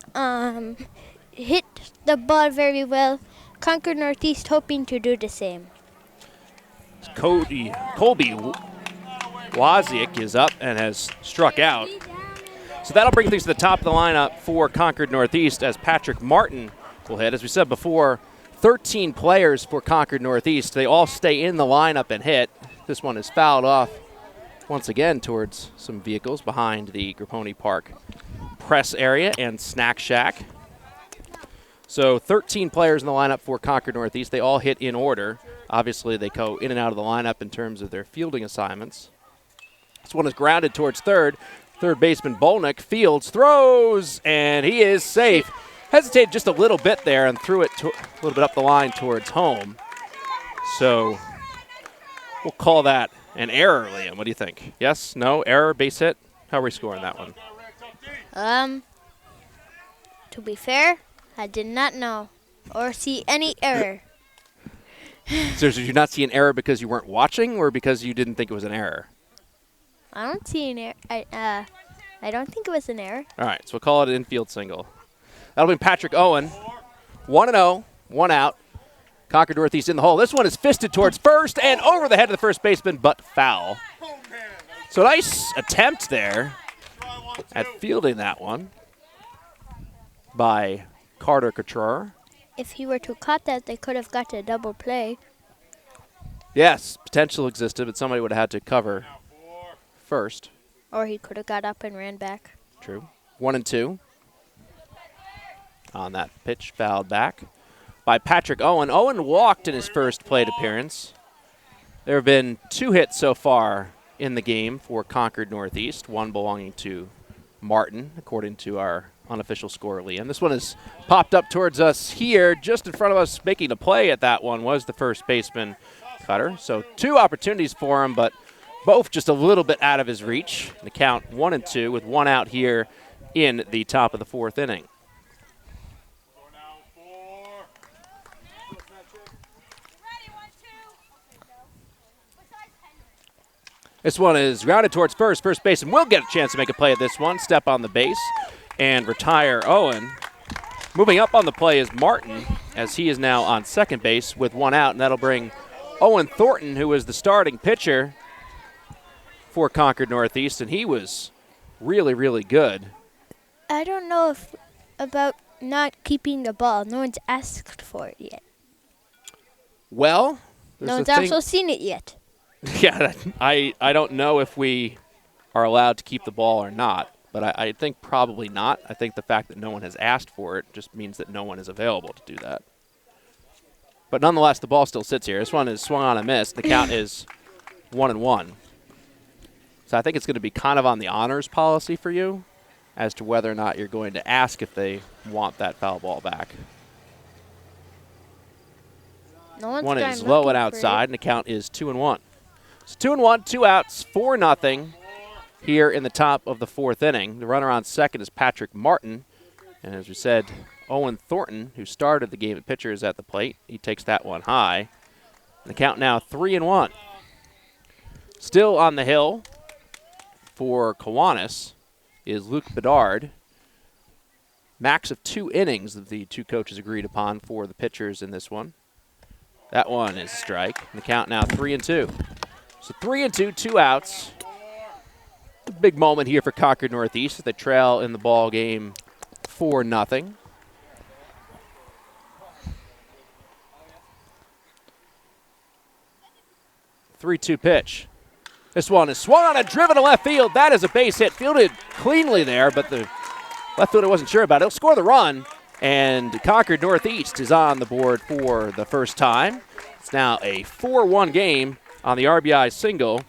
hit the ball very well. Concord Northeast hoping to do the same. Colby Waziak is up and has struck out. So that'll bring things to the top of the lineup for Concord Northeast as Patrick Martin will hit. As we said before, 13 players for Concord Northeast. They all stay in the lineup and hit. This one is fouled off once again towards some vehicles behind the Grappone Park press area and snack shack. So 13 players in the lineup for Concord Northeast. They all hit in order. Obviously, they go in and out of the lineup in terms of their fielding assignments. This one is grounded towards third. Third baseman Bolnick fields, throws, and he is safe. Hesitated just a little bit there and threw it a little bit up the line towards home. So we'll call that an error, Liam. What do you think? Yes? No? Error? Base hit? How are we scoring that one? To be fair, I did not know or see any error. So did you not see an error because you weren't watching or because you didn't think it was an error? I don't see an error. I don't think it was an error. All right, so we'll call it an infield single. That'll be Patrick Owen. 1-0, 1 out. Concord Northeast in the hole. This one is fisted towards first and over the head of the first baseman, but foul. So nice attempt there at fielding that one by Carter Couture. If he were to caught that, they could have got a double play. Yes, potential existed, but somebody would have had to cover first. Or he could have got up and ran back. True. 1-2. On that pitch, fouled back by Patrick Owen. Owen walked in his first plate appearance. There have been 2 hits so far in the game for Concord Northeast, one belonging to Martin, according to our unofficial score, Liam. This one has popped up towards us here. Just in front of us making a play at that one was the first baseman, Cutter. So 2 opportunities for him, but both just a little bit out of his reach. The count 1-2 with 1 out here in the top of the 4th inning. This one is grounded towards first. First baseman will get a chance to make a play at this one. Step on the base and retire Owen. Moving up on the play is Martin, as he is now on second base with 1 out, and that'll bring Owen Thornton, who is the starting pitcher for Concord Northeast, and he was really, really good. I don't know about not keeping the ball. No one's asked for it yet. Well, no one's also seen it yet. Yeah, I don't know if we are allowed to keep the ball or not, but I think probably not. I think the fact that no one has asked for it just means that no one is available to do that. But nonetheless, the ball still sits here. This one is swung on and missed. The count is 1-1. So I think it's going to be kind of on the honors policy for you as to whether or not you're going to ask if they want that foul ball back. No one's one is low and outside, and the count is 2-1. So 2-1, 2 outs, 4-0 here in the top of the 4th inning. The runner on second is Patrick Martin. And as we said, Owen Thornton, who started the game at pitcher, is at the plate. He takes that one high. And the count now 3-1. Still on the hill for Kiwanis is Luke Bedard. Max of 2 innings that the 2 coaches agreed upon for the pitchers in this one. That one is a strike. And the count now 3-2. So 3-2, 2 outs. A big moment here for Concord Northeast. They trail in the ball game 4-0. 3-2 pitch. This one is swung on and driven to left field. That is a base hit. Fielded cleanly there, but the left fielder wasn't sure about it. He'll score the run, and Concord Northeast is on the board for the first time. It's now a 4-1 game on the RBI single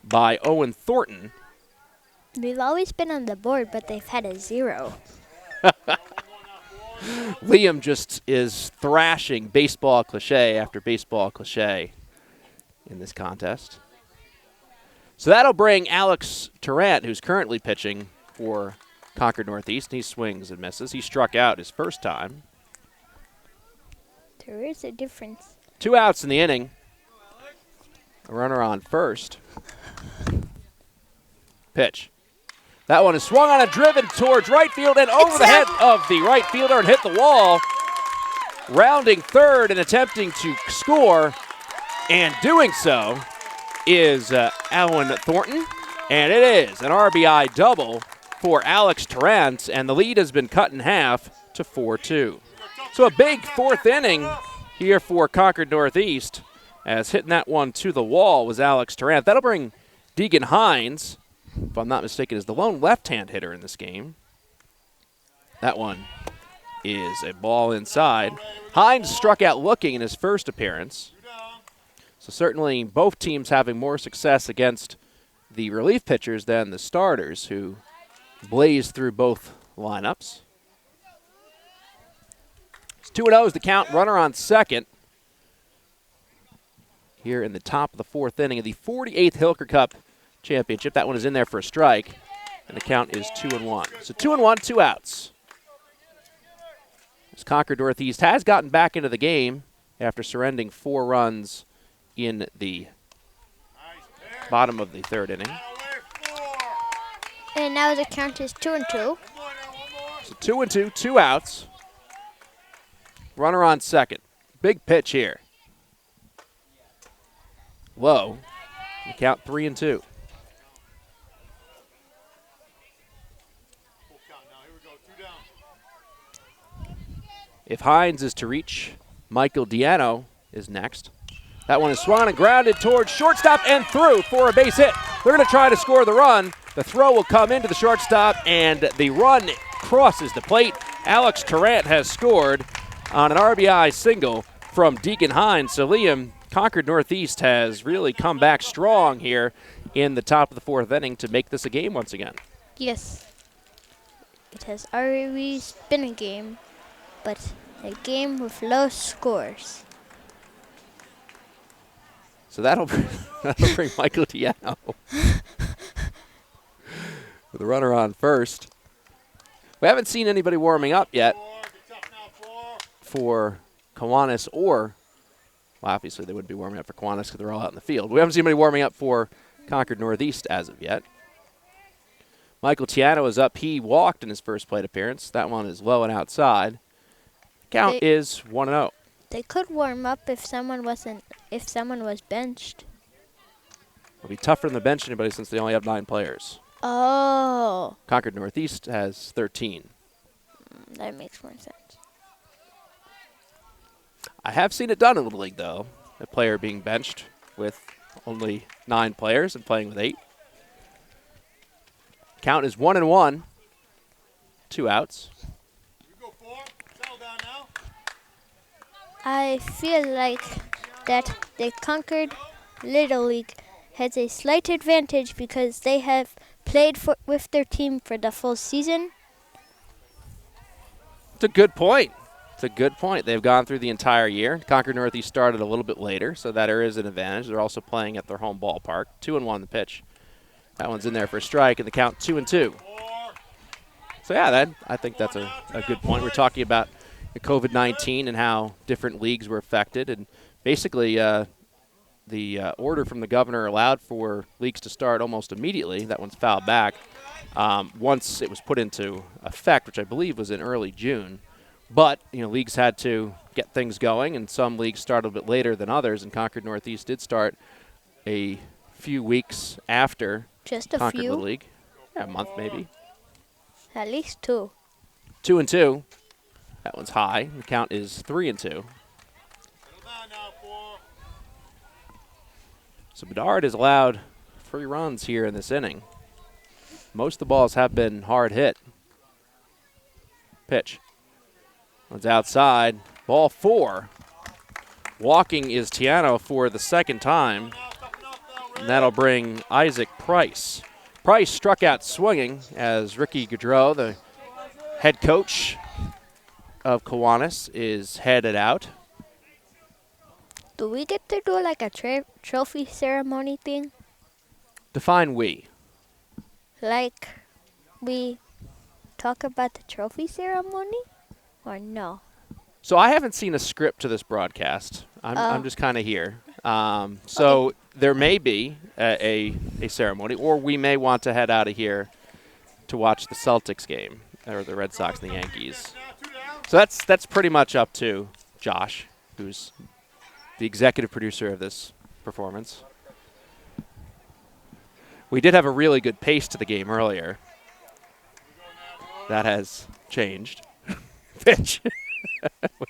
by Owen Thornton. They've always been on the board, but they've had a 0. Liam just is thrashing baseball cliche after baseball cliche in this contest. So that'll bring Alex Tarrant, who's currently pitching for Concord Northeast. He swings and misses. He struck out his first time. There is a difference. 2 outs in the inning. A runner on first. Pitch. That one is swung on and driven towards right field and over the head of the right fielder and hit the wall. Rounding third and attempting to score, and doing so is Owen Thornton, and it is an RBI double for Alex Tarrant, and the lead has been cut in half to 4-2. So a big fourth inning here for Concord Northeast, as hitting that one to the wall was Alex Tarrant. That'll bring Deegan Hines, if I'm not mistaken, is the lone left-hand hitter in this game. That one is a ball inside. Hines struck out looking in his first appearance. So certainly both teams having more success against the relief pitchers than the starters, who blazed through both lineups. It's 2-0 is the count. Runner on second here in the top of the fourth inning of the 48th Hilliker Cup Championship. That one is in there for a strike, and the count is 2-1. So 2-1, 2 outs. As Concord Northeast has gotten back into the game after surrendering 4 runs in the bottom of the third inning. And now the count is 2-2. So 2-2, 2 outs. Runner on second. Big pitch here. Low. The count 3-2. If Hines is to reach, Michael Diano is next. That one is swung and grounded towards shortstop and through for a base hit. They're going to try to score the run. The throw will come into the shortstop, and the run crosses the plate. Alex Tarrant has scored on an RBI single from Deegan Hines. So, Liam, Concord Northeast has really come back strong here in the top of the fourth inning to make this a game once again. Yes. It has always been a game, but a game with low scores. So that'll bring Michael Diano with a runner on first. We haven't seen anybody warming up yet for Kiwanis or, well, obviously they wouldn't be warming up for Kiwanis because they're all out in the field. We haven't seen anybody warming up for Concord Northeast as of yet. Michael Tiano is up. He walked in his first plate appearance. That one is low and outside. Count is 1-0. They could warm up if someone was benched. It'll be tougher on the bench than anybody since they only have 9 players. Oh. Concord Northeast has 13. That makes more sense. I have seen it done in Little League, though. A player being benched with only 9 players and playing with 8. Count is 1-1. 2 outs. I feel like that the Concord Little League has a slight advantage because they have played with their team for the full season. It's a good point. They've gone through the entire year. Concord Northeast started a little bit later, so that there is an advantage. They're also playing at their home ballpark. 2-1 the pitch. That one's in there for a strike, and the count 2-2. So, yeah, I think that's a good point. We're talking about COVID-19 and how different leagues were affected. And basically, the order from the governor allowed for leagues to start almost immediately. That one's fouled back. Once it was put into effect, which I believe was in early June. But, leagues had to get things going, and some leagues started a bit later than others, and Concord Northeast did start a few weeks after Just a Concord few? Little League. Yeah, a month maybe. At least 2. 2-2. That one's high. The count is 3-2. So Bedard has allowed 3 runs here in this inning. Most of the balls have been hard hit. Pitch. One's outside. Ball 4. Walking is Tiano for the second time. And that'll bring Isaac Price. Price struck out swinging as Ricky Gaudreau, the head coach of Kiwanis, is headed out. Do we get to do like a trophy ceremony thing? Define we. Like we talk about the trophy ceremony? Or no? So I haven't seen a script to this broadcast. I'm just kind of here. So there may be a ceremony, or we may want to head out of here to watch the Celtics game, or the Red Sox and the Yankees. So that's pretty much up to Josh, who's the executive producer of this performance. We did have a really good pace to the game earlier. That has changed. Pitch.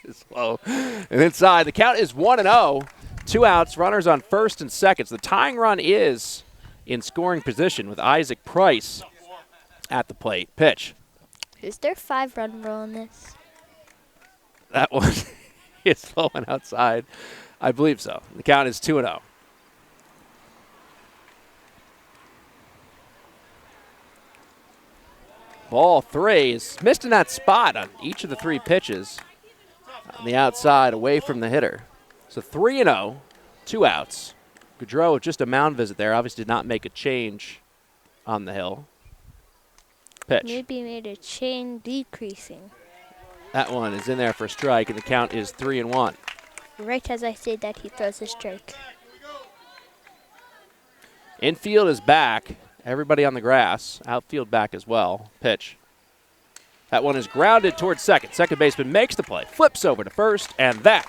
Was low. And inside, the count is 1-0. 2 outs, runners on first and second. So the tying run is in scoring position with Isaac Price at the plate. Pitch. Is there 5-run rule in this? That one is low and outside. I believe so. The count is 2-0. Ball 3 is missed in that spot on each of the 3 pitches. On the outside, away from the hitter. So 3-0, 2 outs. Gaudreau, just a mound visit there. Obviously did not make a change on the hill. Pitch. Maybe made a chain decreasing. That one is in there for a strike, and the count is 3-1. Right as I say that, he throws a strike. Infield is back. Everybody on the grass. Outfield back as well. Pitch. That one is grounded towards second. Second baseman makes the play, flips over to first, and that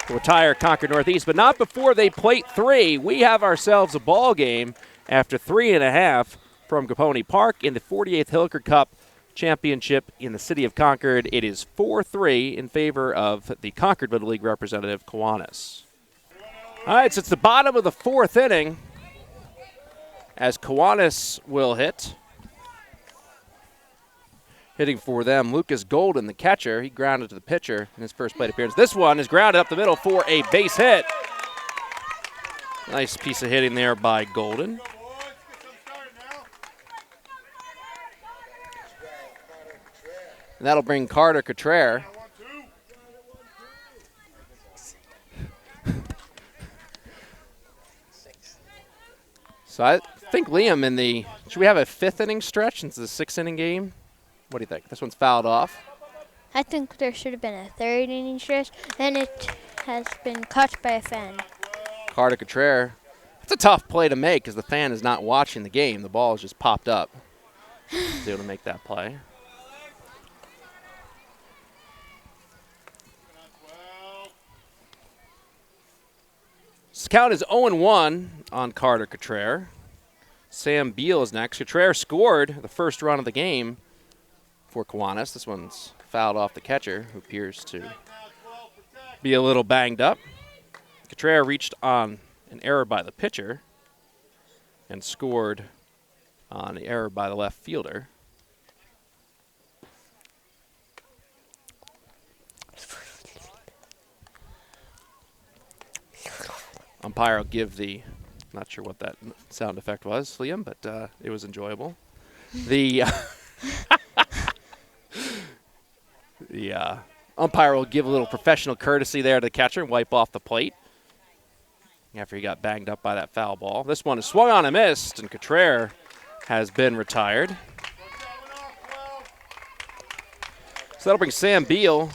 will retire Concord Northeast, but not before they plate 3. We have ourselves a ball game after 3.5 from Grappone Park in the 48th Hilliker Cup Championship in the city of Concord. It is 4-3 in favor of the Concord Little League representative, Kiwanis. All right, so it's the bottom of the 4th inning as Kiwanis will hit. Hitting for them, Lucas Golden, the catcher. He grounded to the pitcher in his first plate appearance. This one is grounded up the middle for a base hit. Nice piece of hitting there by Golden. And that'll bring Carter Cottrell. So I think Liam should we have a 5th inning stretch since it's a 6th inning game? What do you think? This one's fouled off. I think there should have been a 3rd inning stretch, and it has been caught by a fan. Carter Cottrell. It's a tough play to make because the fan is not watching the game. The ball has just popped up. He's able to make that play. This count is 0-1 on Carter Cottrell. Sam Beal is next. Cottrell scored the first run of the game for Kiwanis. This one's fouled off the catcher, who appears to be a little banged up. Cottrell reached on an error by the pitcher and scored on the error by the left fielder. Umpire will give not sure what that sound effect was, Liam, but it was enjoyable. The umpire will give a little professional courtesy there to the catcher and wipe off the plate after he got banged up by that foul ball. This one is swung on and missed, and Cottrell has been retired. So that'll bring Sam Beal.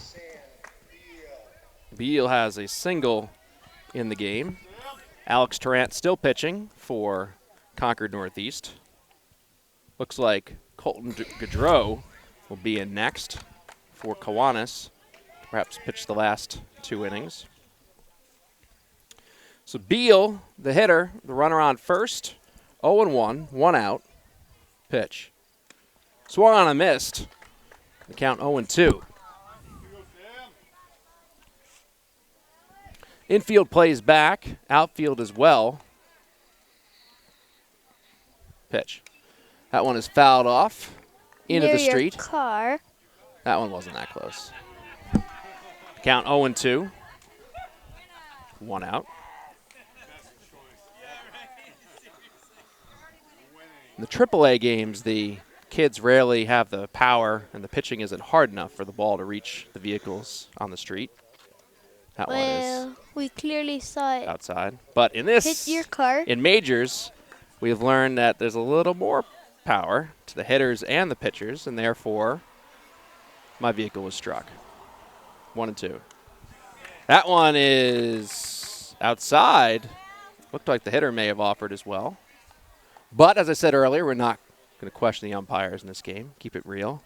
Beal has a single in the game. Alex Tarrant still pitching for Concord Northeast. Looks like Colton Gaudreau will be in next for Kiwanis. Perhaps pitch the last 2 innings. So Beal, the hitter, the runner on first. 0-1, 1 out. Pitch. Swung on and missed. The count 0-2. Infield plays back, outfield as well. Pitch. That one is fouled off into Near the street. Your car. That one wasn't that close. Count 0-2. 1 out. In the AAA games, the kids rarely have the power, and the pitching isn't hard enough for the ball to reach the vehicles on the street. That one is We clearly saw it outside. But in this, hit your car. in majors, we've learned that there's a little more power to the hitters and the pitchers, and therefore my vehicle was struck. 1-2. That one is outside. Looked like the hitter may have offered as well. But as I said earlier, we're not going to question the umpires in this game. Keep it real.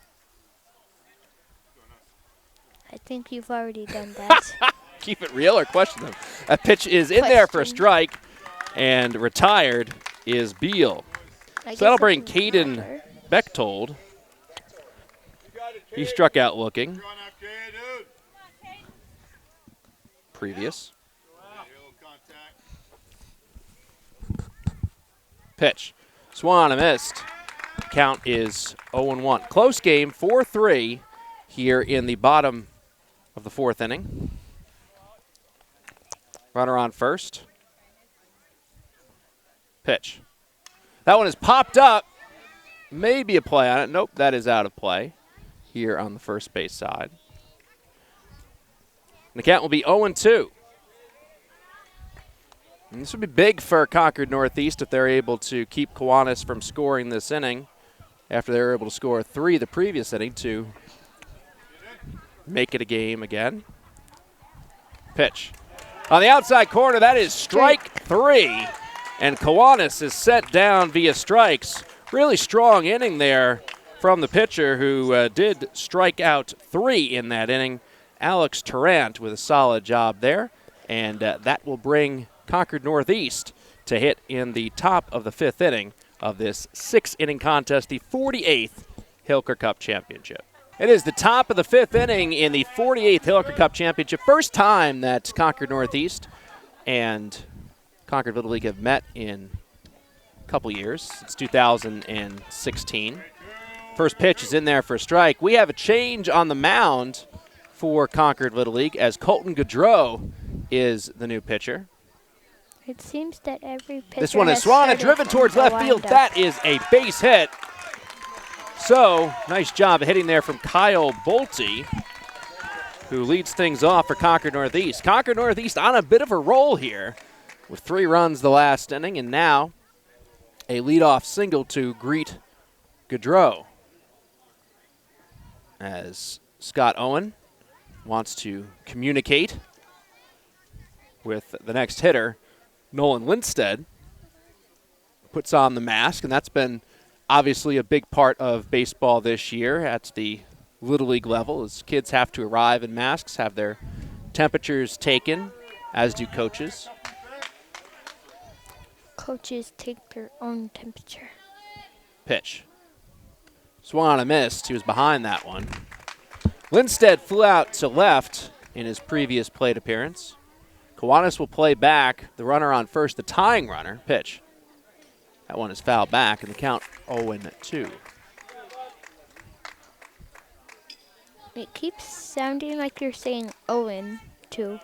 I think you've already done that. Keep it real or question them. That pitch is in there for a strike, and retired is Beal. So that'll bring Caden Bechtold. He struck out looking. Previous. Pitch. Swung on and missed. Count is 0-1. Close game, 4-3 here in the bottom of the 4th inning. Runner on first. Pitch. That one is popped up. Maybe a play on it. Nope, that is out of play here on the first base side. And the count will be 0-2. And this would be big for Concord Northeast if they're able to keep Kiwanis from scoring this inning after they were able to score 3 the previous inning to make it a game again. Pitch. On the outside corner, that is strike 3. And Kiwanis is set down via strikes. Really strong inning there from the pitcher who did strike out 3 in that inning. Alex Tarrant with a solid job there. And that will bring Concord Northeast to hit in the top of the 5th inning of this 6-inning contest, the 48th Hilliker Cup Championship. It is the top of the 5th inning in the 48th Hilliker Cup Championship. First time that Concord Northeast and Concord Little League have met in a couple years. It's 2016. First pitch is in there for a strike. We have a change on the mound for Concord Little League as Colton Gaudreau is the new pitcher. It seems that every pitcher This one is swung and driven towards left field. That is a base hit. So, nice job of hitting there from Kyle Bolte, who leads things off for Concord Northeast. Concord Northeast on a bit of a roll here with 3 runs the last inning, and now a leadoff single to greet Gaudreau as Scott Owen wants to communicate with the next hitter. Nolan Lindstead puts on the mask, and that's been obviously a big part of baseball this year at the Little League level, as kids have to arrive in masks, have their temperatures taken, as do coaches. Coaches take their own temperature. Pitch. Swung on and missed. He was behind that one. Lindstead flew out to left in his previous plate appearance. Kiwanis will play back. The runner on first, the tying runner. Pitch. That one is fouled back, and the count 0-2. It keeps sounding like you're saying Owen, too.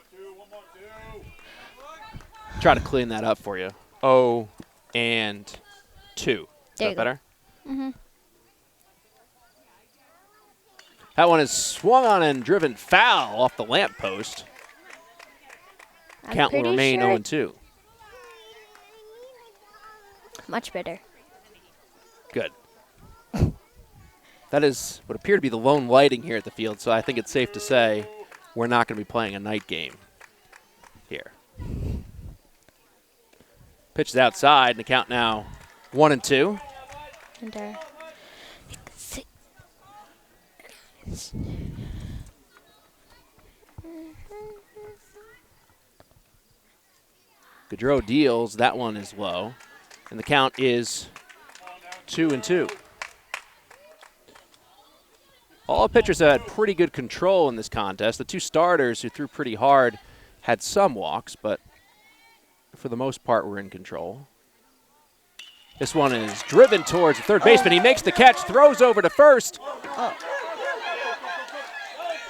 Try to clean that up for you. 0-2. Is that better? Mm-hmm. That one is swung on and driven foul off the lamppost. Count will remain 0-2. Much better. Good. That is what appeared to be the lone lighting here at the field, so I think it's safe to say we're not going to be playing a night game here. Pitch is outside, and the count now 1-2. And Gaudreau deals. That one is low. And the count is 2-2. All pitchers have had pretty good control in this contest. The 2 starters who threw pretty hard had some walks, but for the most part were in control. This one is driven towards the third baseman. He makes the catch, throws over to first.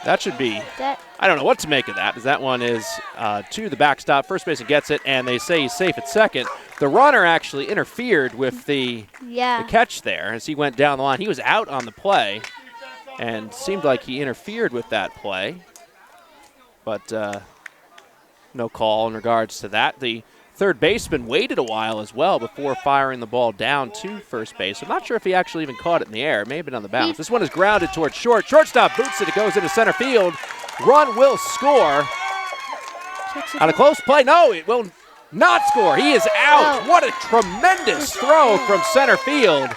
That should be, I don't know what to make of that, as that one is to the backstop. First baseman gets it, and they say he's safe at second. The runner actually interfered with the catch there as he went down the line. He was out on the play and seemed like he interfered with that play, but no call in regards to that. The third baseman waited a while as well before firing the ball down to first base. I'm not sure if he actually even caught it in the air. It may have been on the bounce. This one is grounded towards short. Shortstop boots it. It goes into center field. Run will score. On a close play, no, it will not score. He is out. What a tremendous throw from center field,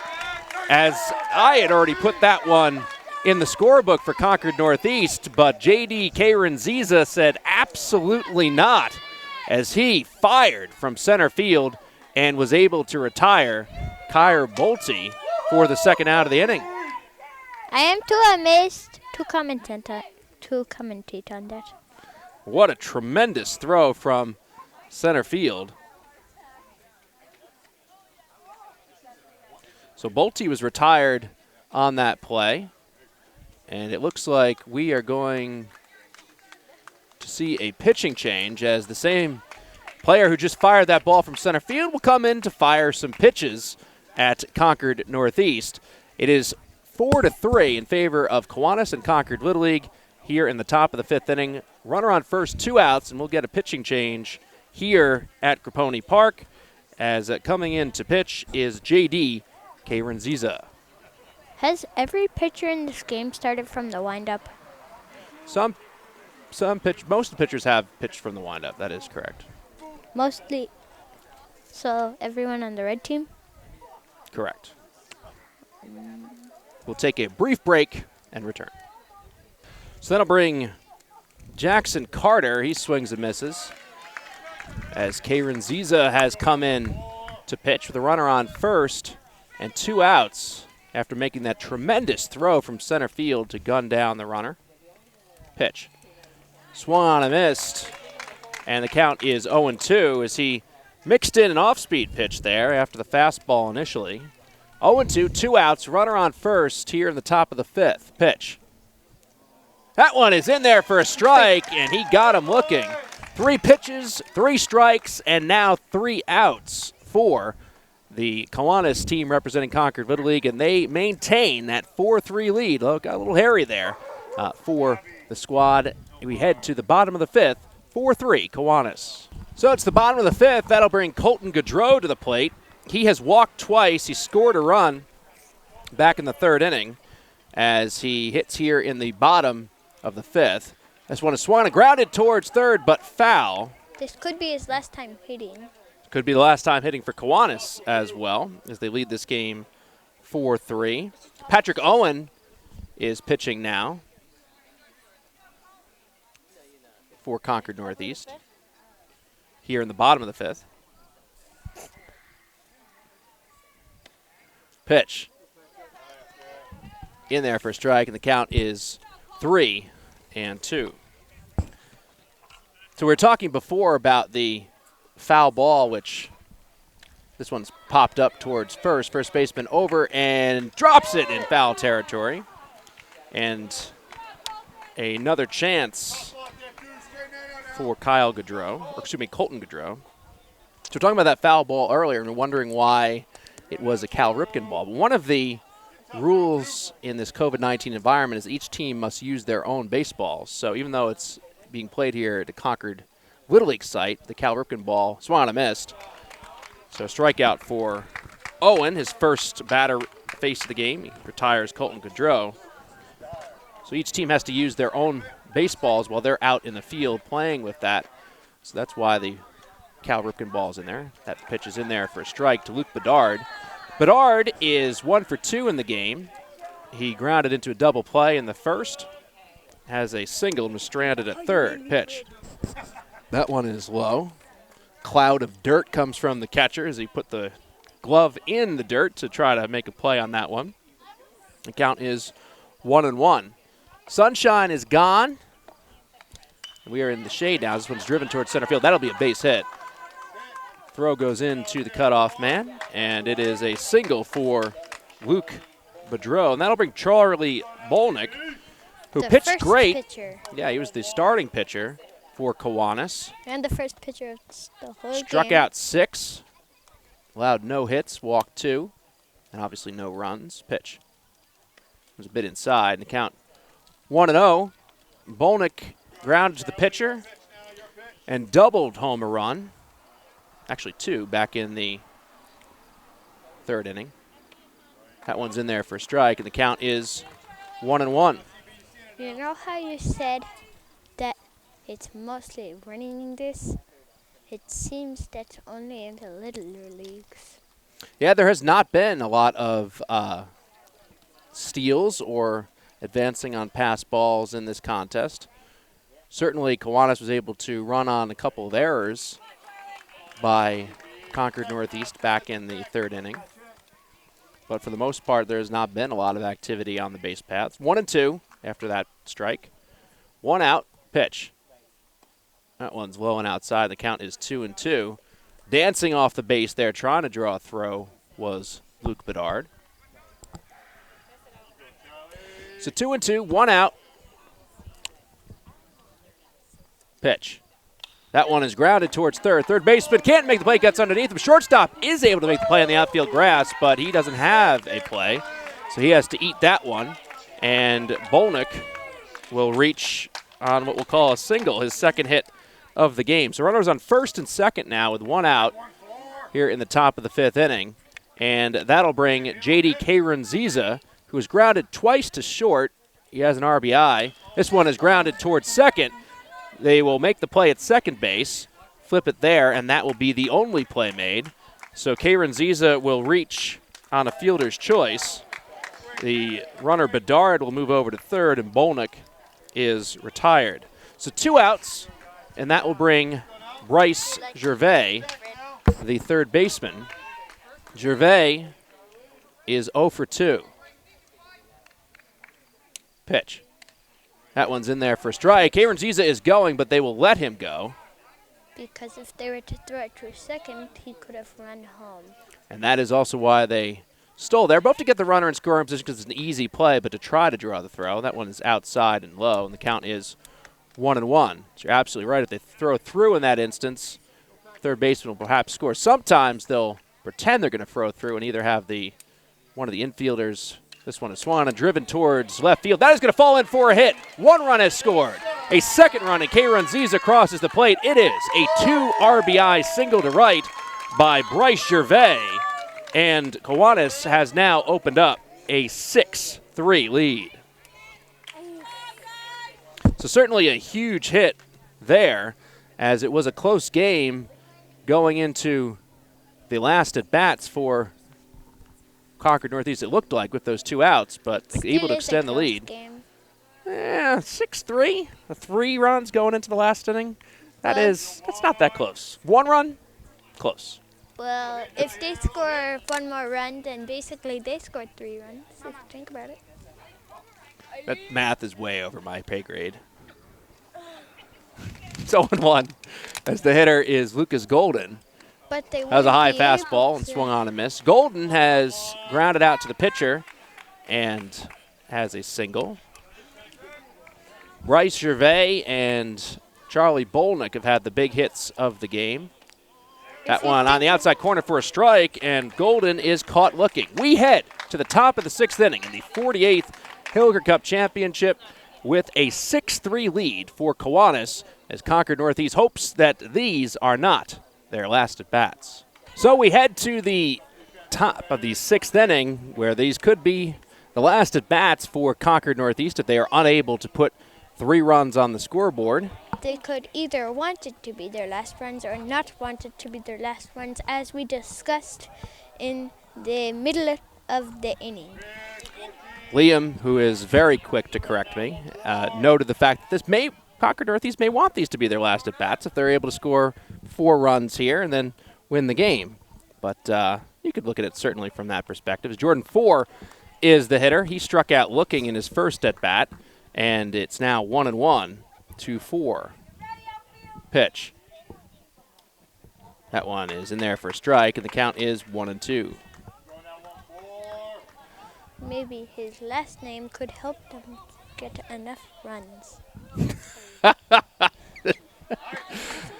as I had already put that one in the scorebook for Concord Northeast, but J.D. Karenziza said absolutely not, as he fired from center field and was able to retire Kyer Bolte for the second out of the inning. I am too amazed to commentate on that. What a tremendous throw from center field. So Bolte was retired on that play, and it looks like we are going to see a pitching change, as the same player who just fired that ball from center field will come in to fire some pitches at Concord Northeast. It is 4-3 in favor of Kiwanis and Concord Little League here in the top of the fifth inning. Runner on first, 2 outs, and we'll get a pitching change here at Grappone Park, as coming in to pitch is J.D. Karenziza. Has every pitcher in this game started from the windup? Most of the pitchers have pitched from the windup. That is correct. Mostly. So everyone on the red team? Correct. We'll take a brief break and return. So that'll bring Jackson Carter. He swings and misses, as Karenziza has come in to pitch with a runner on first and 2 outs after making that tremendous throw from center field to gun down the runner. Pitch. Swung on and missed, and the count is 0-2 as he mixed in an off-speed pitch there after the fastball initially. 0-2, 2 outs, runner on first here in the top of the fifth. Pitch. That one is in there for a strike, and he got him looking. 3 pitches, 3 strikes, and now 3 outs for the Kiwanis team representing Concord Little League, and they maintain that 4-3 lead. Look, got a little hairy there for the squad. We head to the bottom of the fifth, 4-3 Kiwanis. So it's the bottom of the fifth. That'll bring Colton Gaudreau to the plate. He has walked twice. He scored a run back in the third inning as he hits here in the bottom of the fifth. This one is swung and grounded towards third, but foul. This could be his last time hitting. Could be the last time hitting for Kiwanis as well, as they lead this game 4-3. Patrick Owen is pitching now for Concord Northeast here in the bottom of the fifth. Pitch. In there for a strike, and the count is 3-2. So we were talking before about the foul ball, which this one's popped up towards first. First baseman over and drops it in foul territory. And another chance for Colton Gaudreau. So we're talking about that foul ball earlier and we're wondering why it was a Cal Ripken ball. But one of the rules in this COVID-19 environment is each team must use their own baseballs. So even though it's being played here at the Concord Little League site, the Cal Ripken ball swung and missed. So a strikeout for Owen, his first batter face of the game. He retires Colton Gaudreau. So each team has to use their own baseballs while they're out in the field playing with that. So that's why the Cal Ripken ball is in there. That pitch is in there for a strike to Luke Bedard. Bedard is 1 for 2 in the game. He grounded into a double play in the first, has a single and was stranded at third. Pitch. That one is low. Cloud of dirt comes from the catcher as he put the glove in the dirt to try to make a play on that one. The count is 1-1. Sunshine is gone. We are in the shade now. This one's driven towards center field. That'll be a base hit Throw goes into the cutoff man, and it is a single for Luke Bedreau. And that'll bring Charlie Bolnick, who The pitched first great. pitcher. Yeah, he was the starting pitcher for Kiwanis. And the first pitcher of the whole Struck game. out 6, allowed no hits, walked 2, and obviously no runs. Pitch was a bit inside, and the count 1-0. Bolnick grounded to the pitcher and doubled home a run. Actually 2 back in the 3rd inning. That one's in there for a strike, and the count is 1-1. You know how you said that it's mostly running in this? It seems that's only in the littler leagues. Yeah, there has not been a lot of steals or advancing on pass balls in this contest. Certainly, Kiwanis was able to run on a couple of errors by Concord Northeast back in the 3rd inning. But for the most part, there has not been a lot of activity on the base paths. 1-2 after that strike. 1 out, pitch. That one's low and outside. The count is 2-2. Dancing off the base there, trying to draw a throw, was Luke Bedard. So 2-2, 1 out. Pitch. That one is grounded towards third. Third baseman can't make the play, gets underneath him. Shortstop is able to make the play on the outfield grass, but he doesn't have a play, so he has to eat that one. And Bolnick will reach on what we'll call a single, his 2nd hit of the game. So runners on 1st and 2nd now with 1 out here in the top of the 5th inning. And that'll bring J.D. Kayranziza, who was grounded twice to short. He has an RBI. This one is grounded towards 2nd. They will make the play at 2nd base, flip it there, and that will be the only play made. So Kayranziza will reach on a fielder's choice. The runner Bedard will move over to 3rd, and Bolnick is retired. So 2 outs, and that will bring Bryce Gervais, the 3rd baseman. Gervais is 0 for 2. Pitch. That one's in there for a strike. Kayranziza is going, but they will let him go. Because if they were to throw it to 2nd, he could have run home. And that is also why they stole there, both to get the runner in scoring position because it's an easy play, but to try to draw the throw. That one is outside and low, and the count is 1-1. So you're absolutely right. If they throw through in that instance, 3rd baseman will perhaps score. Sometimes they'll pretend they're going to throw through and either have one of the infielders. This one is swung and driven towards left field. That is going to fall in for a hit. 1 run has scored. A 2nd run, and Kayranziza crosses the plate. It is a 2 RBI single to right by Bryce Gervais. And Kiwanis has now opened up a 6-3 lead. So certainly a huge hit there, as it was a close game going into the last at-bats for Concord Northeast, it looked like, with those 2 outs, but able to extend the lead. Game. Yeah, 6-3. 3 runs going into the last inning. That's not that close. 1 run, close. Well, if they score 1 more run, then basically they scored 3 runs, if you think about it. That math is way over my pay grade. It's 0-1, as the hitter is Lucas Golden. But they That was a high won't be able fastball and to- swung on and missed. Golden has grounded out to the pitcher and has a single. Bryce Gervais and Charlie Bolnick have had the big hits of the game. That one on the outside corner for a strike, and Golden is caught looking. We head to the top of the 6th inning in the 48th Hilliker Cup Championship with a 6-3 lead for Kiwanis, as Concord Northeast hopes that these are not their last at-bats. So we head to the top of the 6th inning, where these could be the last at-bats for Concord Northeast if they are unable to put 3 runs on the scoreboard. They could either want it to be their last runs or not want it to be their last runs, as we discussed in the middle of the inning. Liam, who is very quick to correct me, noted the fact that Concord Northeast may want these to be their last at-bats if they're able to score 4 runs here and then win the game. But you could look at it certainly from that perspective. Jordan Four is the hitter. He struck out looking in his first at-bat, and it's now 1-1, 2-4. Pitch. That one is in there for a strike, and the count is 1-2. Maybe his last name could help them get enough runs. That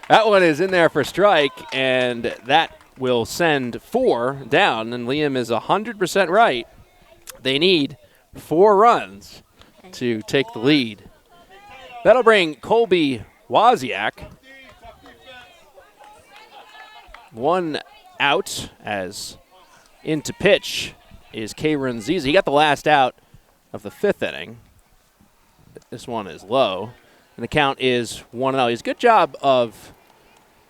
one is in there for a strike, and that will send 4 down, and Liam is 100% right. They need 4 runs to take the lead. That'll bring Colby Wozniak 1 out, as into pitch is Kayron Ziza. He got the last out of the 5th inning. This one is low, and the count is 1-0. He's a good job of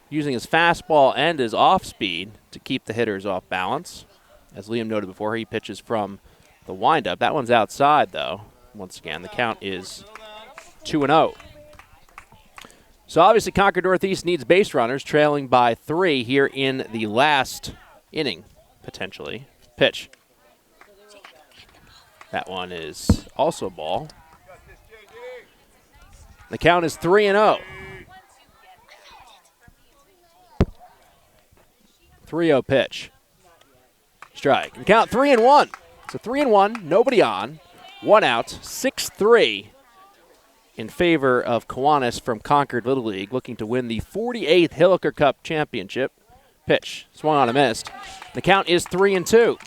using his fastball and his off speed to keep the hitters off balance. As Liam noted before, he pitches from the windup. That one's outside, though. Once again, the count is 2-0. So obviously Concord Northeast needs base runners, trailing by 3 here in the last inning, potentially. Pitch. That one is also a ball. The count is 3-0. 3-0 pitch. Strike. The count 3-1. So 3-1, nobody on, 1 out, 6-3 in favor of Kiwanis from Concord Little League, looking to win the 48th Hilliker Cup Championship. Pitch. Swung on and missed. The count is 3-2.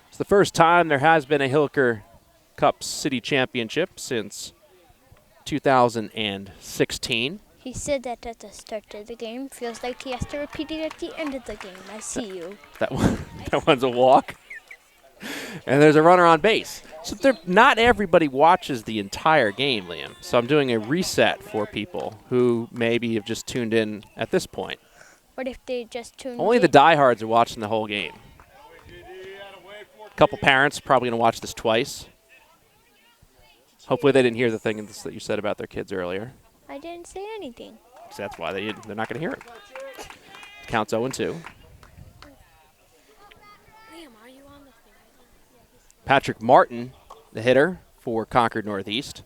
It's the first time there has been a Hilliker Cup City Championship since 2016. He said that at the start of the game. Feels like he has to repeat it at the end of the game. I see you. That one's a walk. And there's a runner on base. So not everybody watches the entire game, Liam. So I'm doing a reset for people who maybe have just tuned in at this point. What if they just tuned Only in? the diehards are watching the whole game. A couple parents probably going to watch this twice. Hopefully they didn't hear the thing that you said about their kids earlier. I didn't say anything. So that's why they're not going to hear it. Counts 0-2. Patrick Martin, the hitter for Concord Northeast.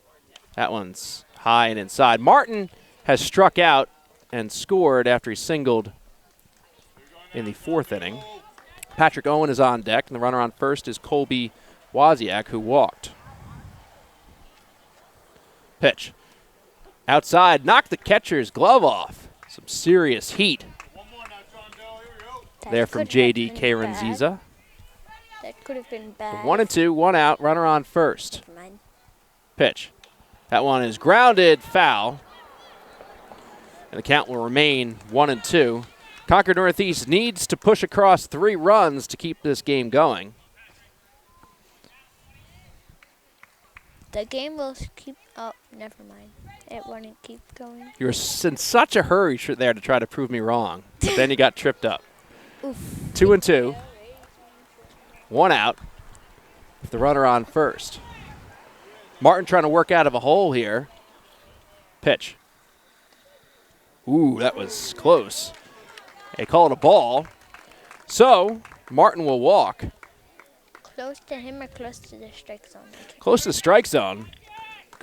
That one's high and inside. Martin has struck out and scored after he singled in the 4th inning. Patrick Owen is on deck, and the runner on first is Colby Wozniak, who walked. Pitch. Outside, knocked the catcher's glove off. Some serious heat there from J.D. Kayron Ziza. That could have been bad. 1-2, 1 out, runner on first. Never mind. Pitch. That one is grounded foul. And the count will remain 1-2. Concord Northeast needs to push across 3 runs to keep this game going. The game will keep. Oh, never mind. It wouldn't keep going. You were in such a hurry there to try to prove me wrong, but then you got tripped up. Oof. 2-2. 1 out. With the runner on first. Martin trying to work out of a hole here. Pitch. Ooh, that was close. They call it a ball. So, Martin will walk. Close to him or close to the strike zone? Close to the strike zone.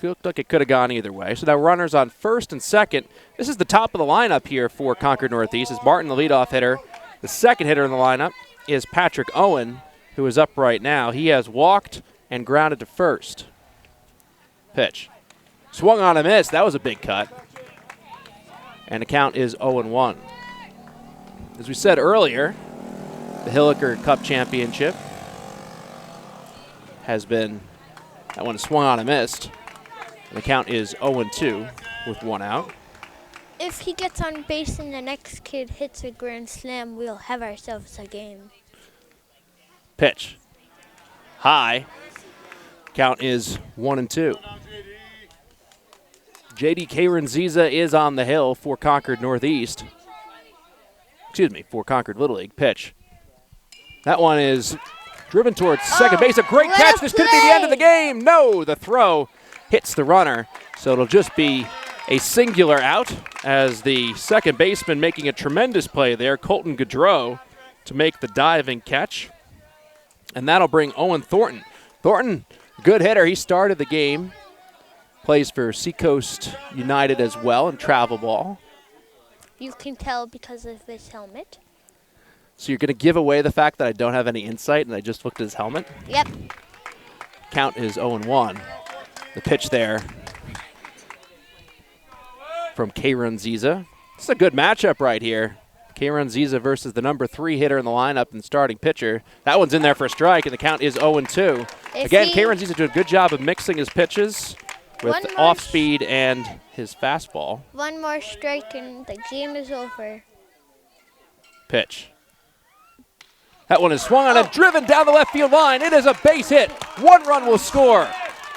Looked like it could have gone either way. So now runners on first and second. This is the top of the lineup here for Concord Northeast. Is Martin the leadoff hitter. The second hitter in the lineup is Patrick Owen, who is up right now. He has walked and grounded to first. Pitch. Swung on a miss. That was a big cut. And the count is 0-1. As we said earlier, the Hilliker Cup Championship has been, that one swung on and missed. And the count is 0-2 with 1 out. If he gets on base and the next kid hits a grand slam, we'll have ourselves a game. Pitch. High. Count is 1-2. J.D. Kayron Ziza is on the hill for Concord Northeast. Excuse me, for Concord Little League. Pitch. That one is driven towards second base. A great catch. This could be the end of the game. No, the throw hits the runner. So it'll just be a singular out as the second baseman making a tremendous play there, Colton Gaudreau, to make the diving catch. And that'll bring Owen Thornton. Thornton, good hitter. He started the game. Plays for Seacoast United as well in travel ball. You can tell because of his helmet. So you're going to give away the fact that I don't have any insight and I just looked at his helmet? Yep. Count is 0-1. The pitch there from Kayron Ziza. This is a good matchup right here. Kayron Ziza versus the number 3 hitter in the lineup and starting pitcher. That one's in there for a strike, and the count is 0-2. Again, Kayron Ziza doing a good job of mixing his pitches with off-speed and his fastball. One more strike and the game is over. Pitch. That one is swung on and driven down the left field line. It is a base hit. 1 run will score.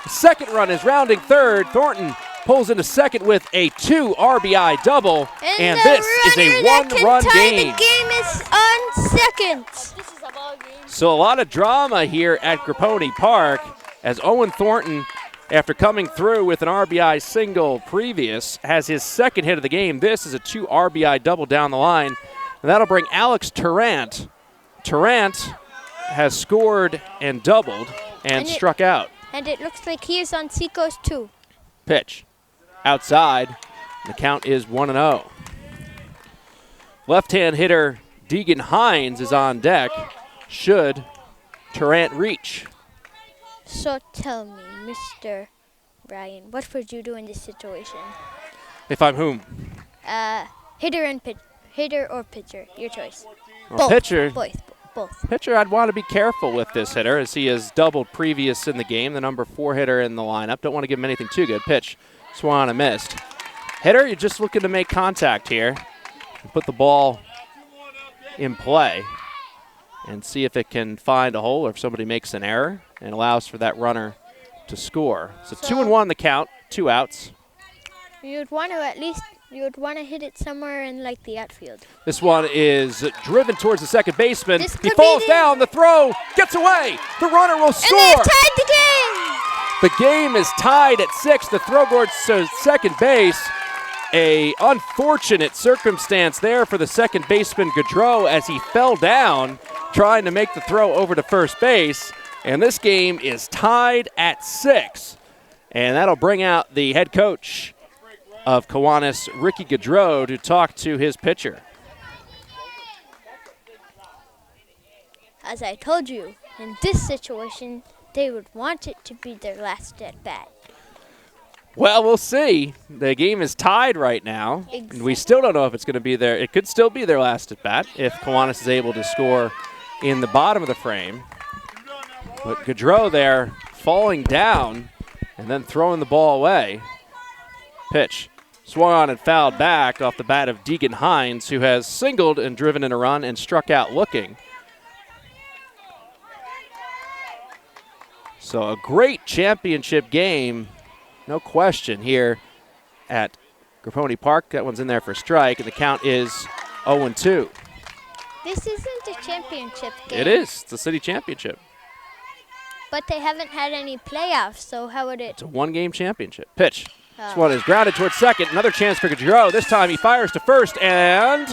The second run is rounding third. Thornton pulls into second with a 2 RBI double, and this is a 1-run game. The game is on seconds. This is a ball game. So a lot of drama here at Grappone Park as Owen Thornton, after coming through with an RBI single previous, has his second hit of the game. This is a 2 RBI double down the line, and that'll bring Alex Tarrant. Tarrant has scored and doubled and struck out. And it looks like he is on Seacoast too. Pitch. Outside. The count is 1-0. Left-hand hitter Deegan Hines is on deck. Should Tarrant reach? So tell me, Mr. Ryan, what would you do in this situation? If I'm whom? Hitter or pitcher, your choice. Well, Both. pitcher. Both. Pitcher, I'd want to be careful with this hitter as he has doubled previous in the game, the number 4 hitter in the lineup. Don't want to give him anything too good. Pitch, swung and missed. Hitter, you're just looking to make contact here. Put the ball in play and see if it can find a hole or if somebody makes an error and allows for that runner to score. So 2-1 the count, 2 outs. You would want to hit it somewhere in like the outfield. This one is driven towards the second baseman. He falls down. The throw gets away. The runner will score. And they've tied the game. The game is tied at 6. The throw goes to second base. A unfortunate circumstance there for the second baseman Gaudreau as he fell down trying to make the throw over to first base. And this game is tied at 6. And that'll bring out the head coach of Kiwanis, Ricky Gaudreau, to talk to his pitcher. As I told you, in this situation, they would want it to be their last at bat. Well, we'll see. The game is tied right now. Exactly. We still don't know if it's going to be their. It could still be their last at bat if Kiwanis is able to score in the bottom of the frame. But Gaudreau there falling down and then throwing the ball away. Pitch. Swung on and fouled back off the bat of Deegan Hines, who has singled and driven in a run and struck out looking. So a great championship game, no question, here at Grappone Park. That one's in there for a strike, and the count is 0-2. This isn't a championship game. It is. It's a city championship. But they haven't had any playoffs, so how would it? It's a one-game championship. Pitch. This one is grounded towards second. Another chance for Gaudreau. This time he fires to first, and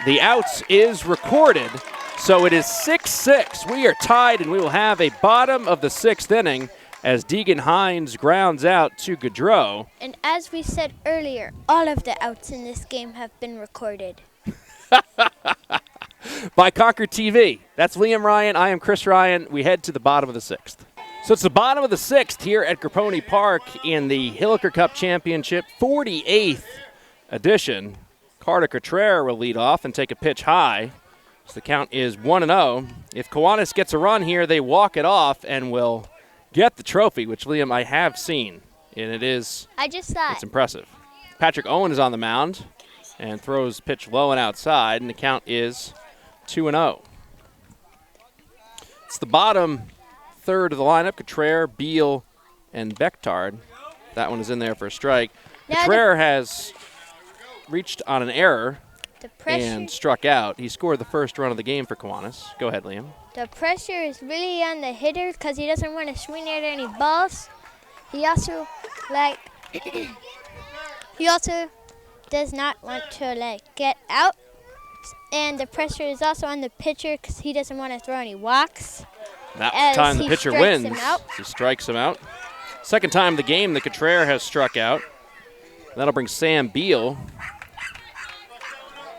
the outs is recorded. So it is 6-6. We are tied, and we will have a bottom of the 6th inning as Deegan Hines grounds out to Gaudreau. And as we said earlier, all of the outs in this game have been recorded. By Concord TV. That's Liam Ryan. I am Chris Ryan. We head to the bottom of the 6th. So it's the bottom of the 6th here at Grappone Park in the Hilliker Cup Championship, 48th edition. Carter Cotrere will lead off and take a pitch high. So the count is 1-0. If Kiwanis gets a run here, they walk it off and will get the trophy, which, Liam, I have seen, and it is it's impressive. Patrick Owen is on the mound and throws pitch low and outside, and the count is 2-0. It's the bottom third of the lineup, Cotrere, Beal, and Bechtard. That one is in there for a strike. Cotrere has reached on an error and struck out. He scored the first run of the game for Kiwanis. Go ahead, Liam. The pressure is really on the hitter because he doesn't want to swing at any balls. He also does not want to get out. And the pressure is also on the pitcher because he doesn't want to throw any walks. That time the pitcher wins. He strikes him out. Second time of the game that Cotrere has struck out. That'll bring Sam Beal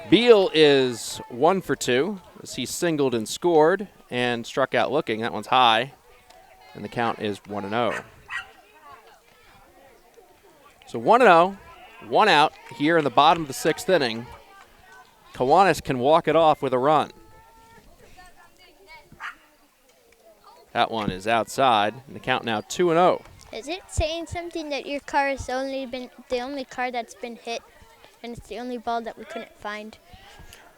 Beal is 1 for 2 as he singled and scored and struck out looking. That one's high, and the count is 1-0. So 1-0, 1 out here in the bottom of the 6th inning. Kiwanis can walk it off with a run. That one is outside, and the count now 2-0. Is it saying something that your car has only been the only car that's been hit, and it's the only ball that we couldn't find?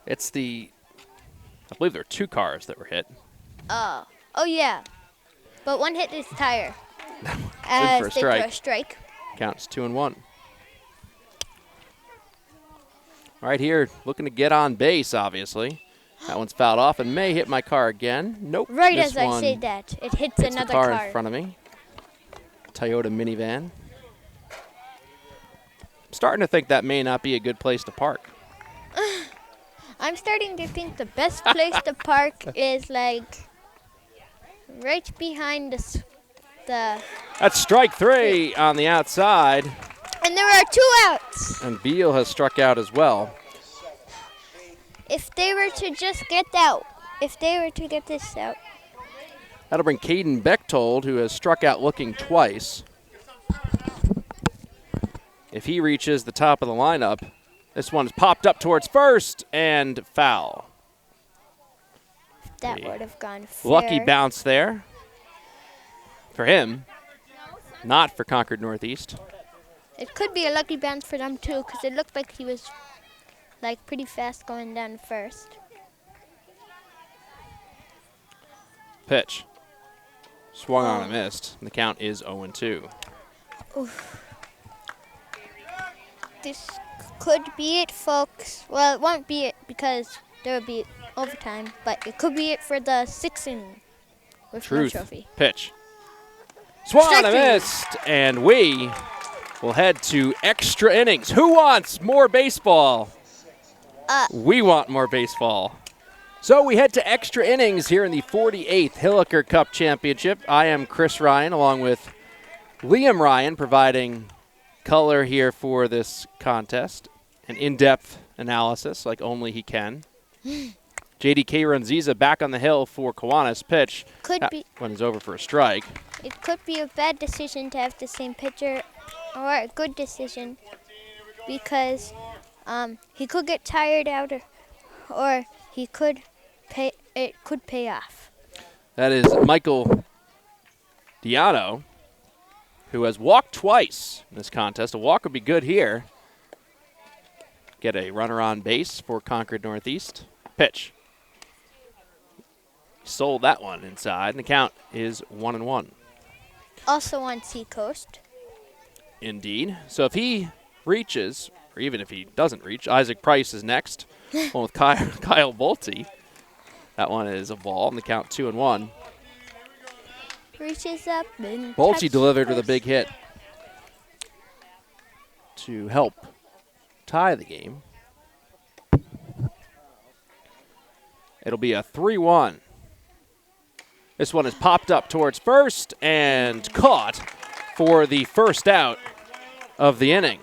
It's I believe there are 2 cars that were hit. Oh yeah, but one hit his tire. As they threw a strike. Counts 2-1. All right, here looking to get on base, obviously. That one's fouled off and may hit my car again. Nope. Right as I say that, it hits another the car in front of me. Toyota minivan. I'm starting to think that may not be a good place to park. I'm starting to think the best place to park is like right behind the. That's strike 3 on the outside. And there are 2 outs. And Beal has struck out as well. If they were to just get out, if they were to get this out. That'll bring Caden Bechtold, who has struck out looking twice. If he reaches the top of the lineup, this one's popped up towards first and foul. That would have gone fair. Lucky bounce there for him, not for Concord Northeast. It could be a lucky bounce for them too, because it looked like he was like pretty fast going down first. Pitch. Swung on and missed. And the count is 0-2. Oof. This could be it, folks. Well, it won't be it because there will be overtime, but it could be it for the 6th inning with no trophy. Pitch. Swung on and missed, and we will head to extra innings. Who wants more baseball? We want more baseball. So we head to extra innings here in the 48th Hilliker Cup Championship. I am Chris Ryan along with Liam Ryan providing color here for this contest. An in-depth analysis like only he can. JDK Runziza back on the hill for Kiwanis. Pitch. Could be. When it's over for a strike. It could be a bad decision to have the same pitcher, or a good decision, because he could get tired out, or he could pay. It could pay off. That is Michael Diano, who has walked twice in this contest. A walk would be good here. Get a runner on base for Concord Northeast. Pitch. Sold that one inside, and the count is 1-1. Also on Seacoast. Indeed. So if he reaches, or even if he doesn't reach, Isaac Price is next. One with Kyle Bolte. That one is a ball, and the count 2-1. Reaches up and Bolte delivered with a big hit to help tie the game. It'll be a 3-1. This one is popped up towards first and caught for the first out of the inning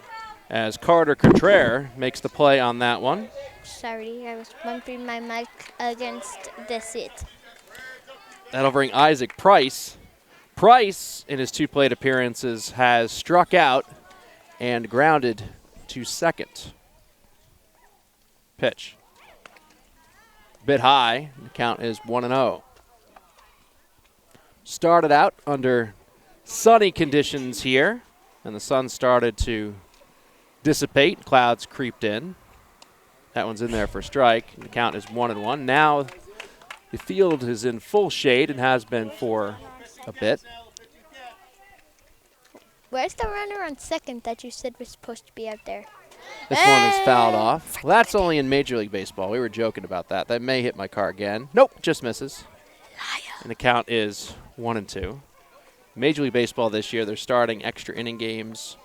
as Carter Contreras makes the play on that one. Sorry, I was bumping my mic against the seat. That'll bring Isaac Price. Price, in his 2 plate appearances, has struck out and grounded to second. Pitch. Bit high. The count is 1-0. Started out under sunny conditions here, and the sun started to dissipate. Clouds creeped in. That one's in there for a strike. The count is 1-1. Now the field is in full shade and has been for a bit. Where's the runner on second that you said was supposed to be out there? This one is fouled off. Well, that's only in Major League Baseball. We were joking about that. That may hit my car again. Nope, just misses. And the count is 1-2. Major League Baseball this year, they're starting extra inning games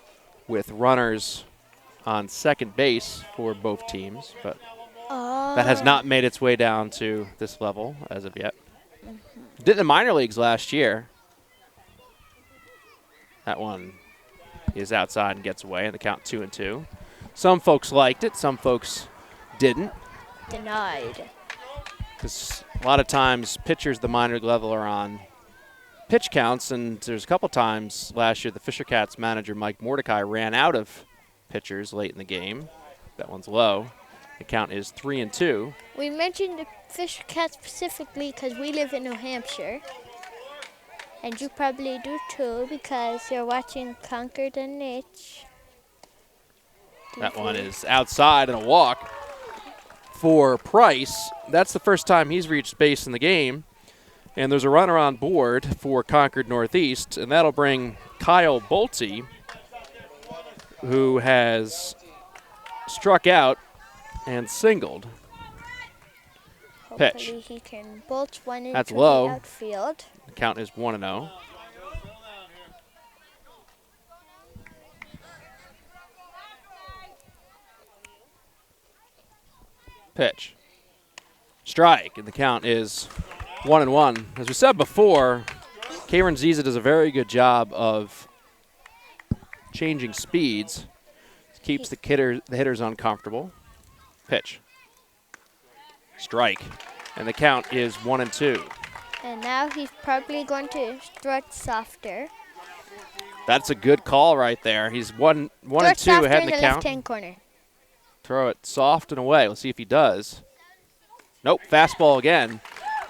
with runners on second base for both teams, but that has not made its way down to this level as of yet. Did in the minor leagues last year. That one is outside and gets away, and the count 2-2. Some folks liked it, some folks didn't. Denied. Because a lot of times pitchers the minor league level are on pitch counts, and there's a couple times last year the Fisher Cats manager Mike Mordecai ran out of pitchers late in the game. That one's low. The count is 3-2. We mentioned the Fisher Cats specifically because we live in New Hampshire. And you probably do too because you're watching Concord NH. That one is outside and a walk for Price. That's the first time he's reached base in the game. And there's a runner on board for Concord Northeast, and that'll bring Kyle Bolte, who has struck out and singled. Pitch. Hopefully he can bolt one into That's low. the outfield. The count is 1-0. Pitch. Strike, and the count is 1-1. As we said before, Karen Ziza does a very good job of changing speeds. Keeps the hitters uncomfortable. Pitch. Strike, and the count is 1-2. And now he's probably going to strut softer. That's a good call right there. He's 1-2 Strut ahead in in the the count. left-hand corner. Throw it soft and away. Let's see if he does. Nope, fastball again.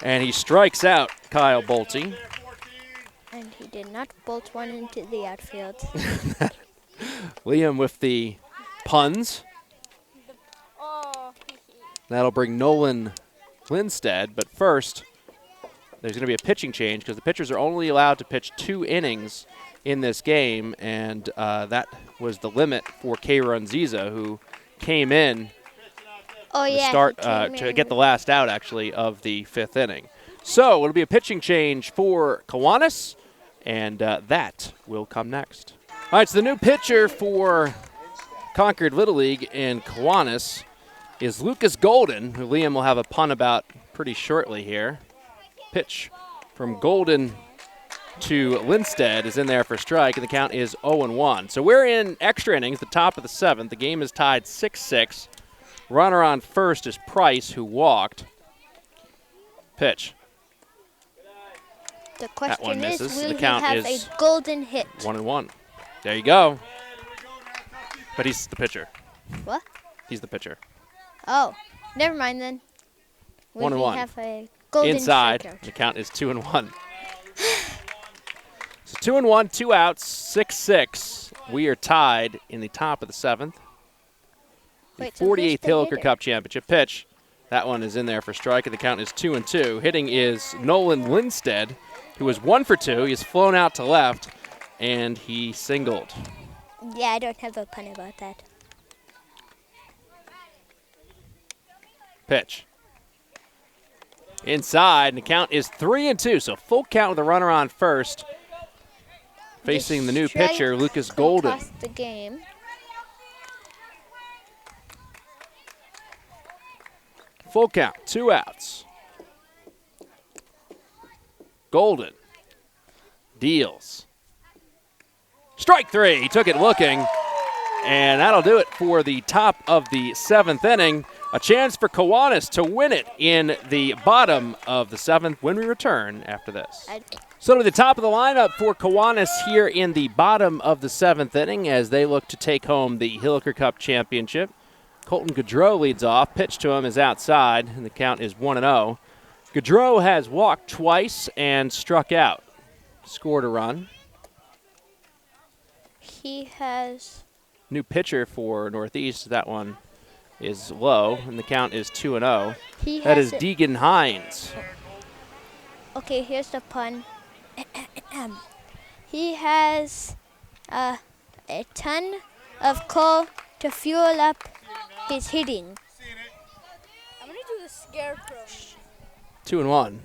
And he strikes out Kyle Bolte. And he did not bolt one into the outfield. Liam with the puns. That'll bring Nolan Lindstedt. But first, there's going to be a pitching change because the pitchers are only allowed to pitch 2 innings in this game. And that was the limit for Karen Ziza, who came in to get the last out, actually, of the 5th inning. So it'll be a pitching change for Kiwanis, and that will come next. All right, so the new pitcher for Concord Little League in Kiwanis is Lucas Golden, who Liam will have a pun about pretty shortly here. Pitch from Golden to Lindstedt is in there for strike, and the count is 0-1. So we're in extra innings, the top of the 7th. The game is tied 6-6. Runner on first is Price, who walked. Pitch. The question is, misses. will The he count have is a golden hit? 1-1. There you go. But he's the pitcher. What? He's the pitcher. Oh, never mind then. Will 1-1. he have a golden Inside, strikeout? the count is 2-1. So 2-1, 2 outs, 6-6. We are tied in the top of the 7th. The Wait, so who's 48th the Hilliker hitter? Cup Championship pitch. That one is in there for strike, and the count is 2-2. Hitting is Nolan Lindstedt, who is 1 for 2. He's flown out to left, and he singled. Yeah, I don't have a pun about that. Pitch. Inside, and the count is 3-2. So full count with a runner on first. Facing the new strike pitcher, Lucas could Golden. cost the game. Full count, 2 outs. Golden deals. Strike 3. He took it looking. And that'll do it for the top of the 7th inning. A chance for Kiwanis to win it in the bottom of the 7th when we return after this. So to the top of the lineup for Kiwanis here in the bottom of the 7th inning as they look to take home the Hilliker Cup Championship. Colton Gaudreau leads off. Pitch to him is outside, and the count is 1-0. Gaudreau has walked twice and struck out. Scored a run. He has... New pitcher for Northeast. That one is low, and the count is 2-0. That is Deegan Hines. Okay, here's the pun. He has a ton of coal to fuel up his hitting. I'm going to do the scarecrow. 2-1.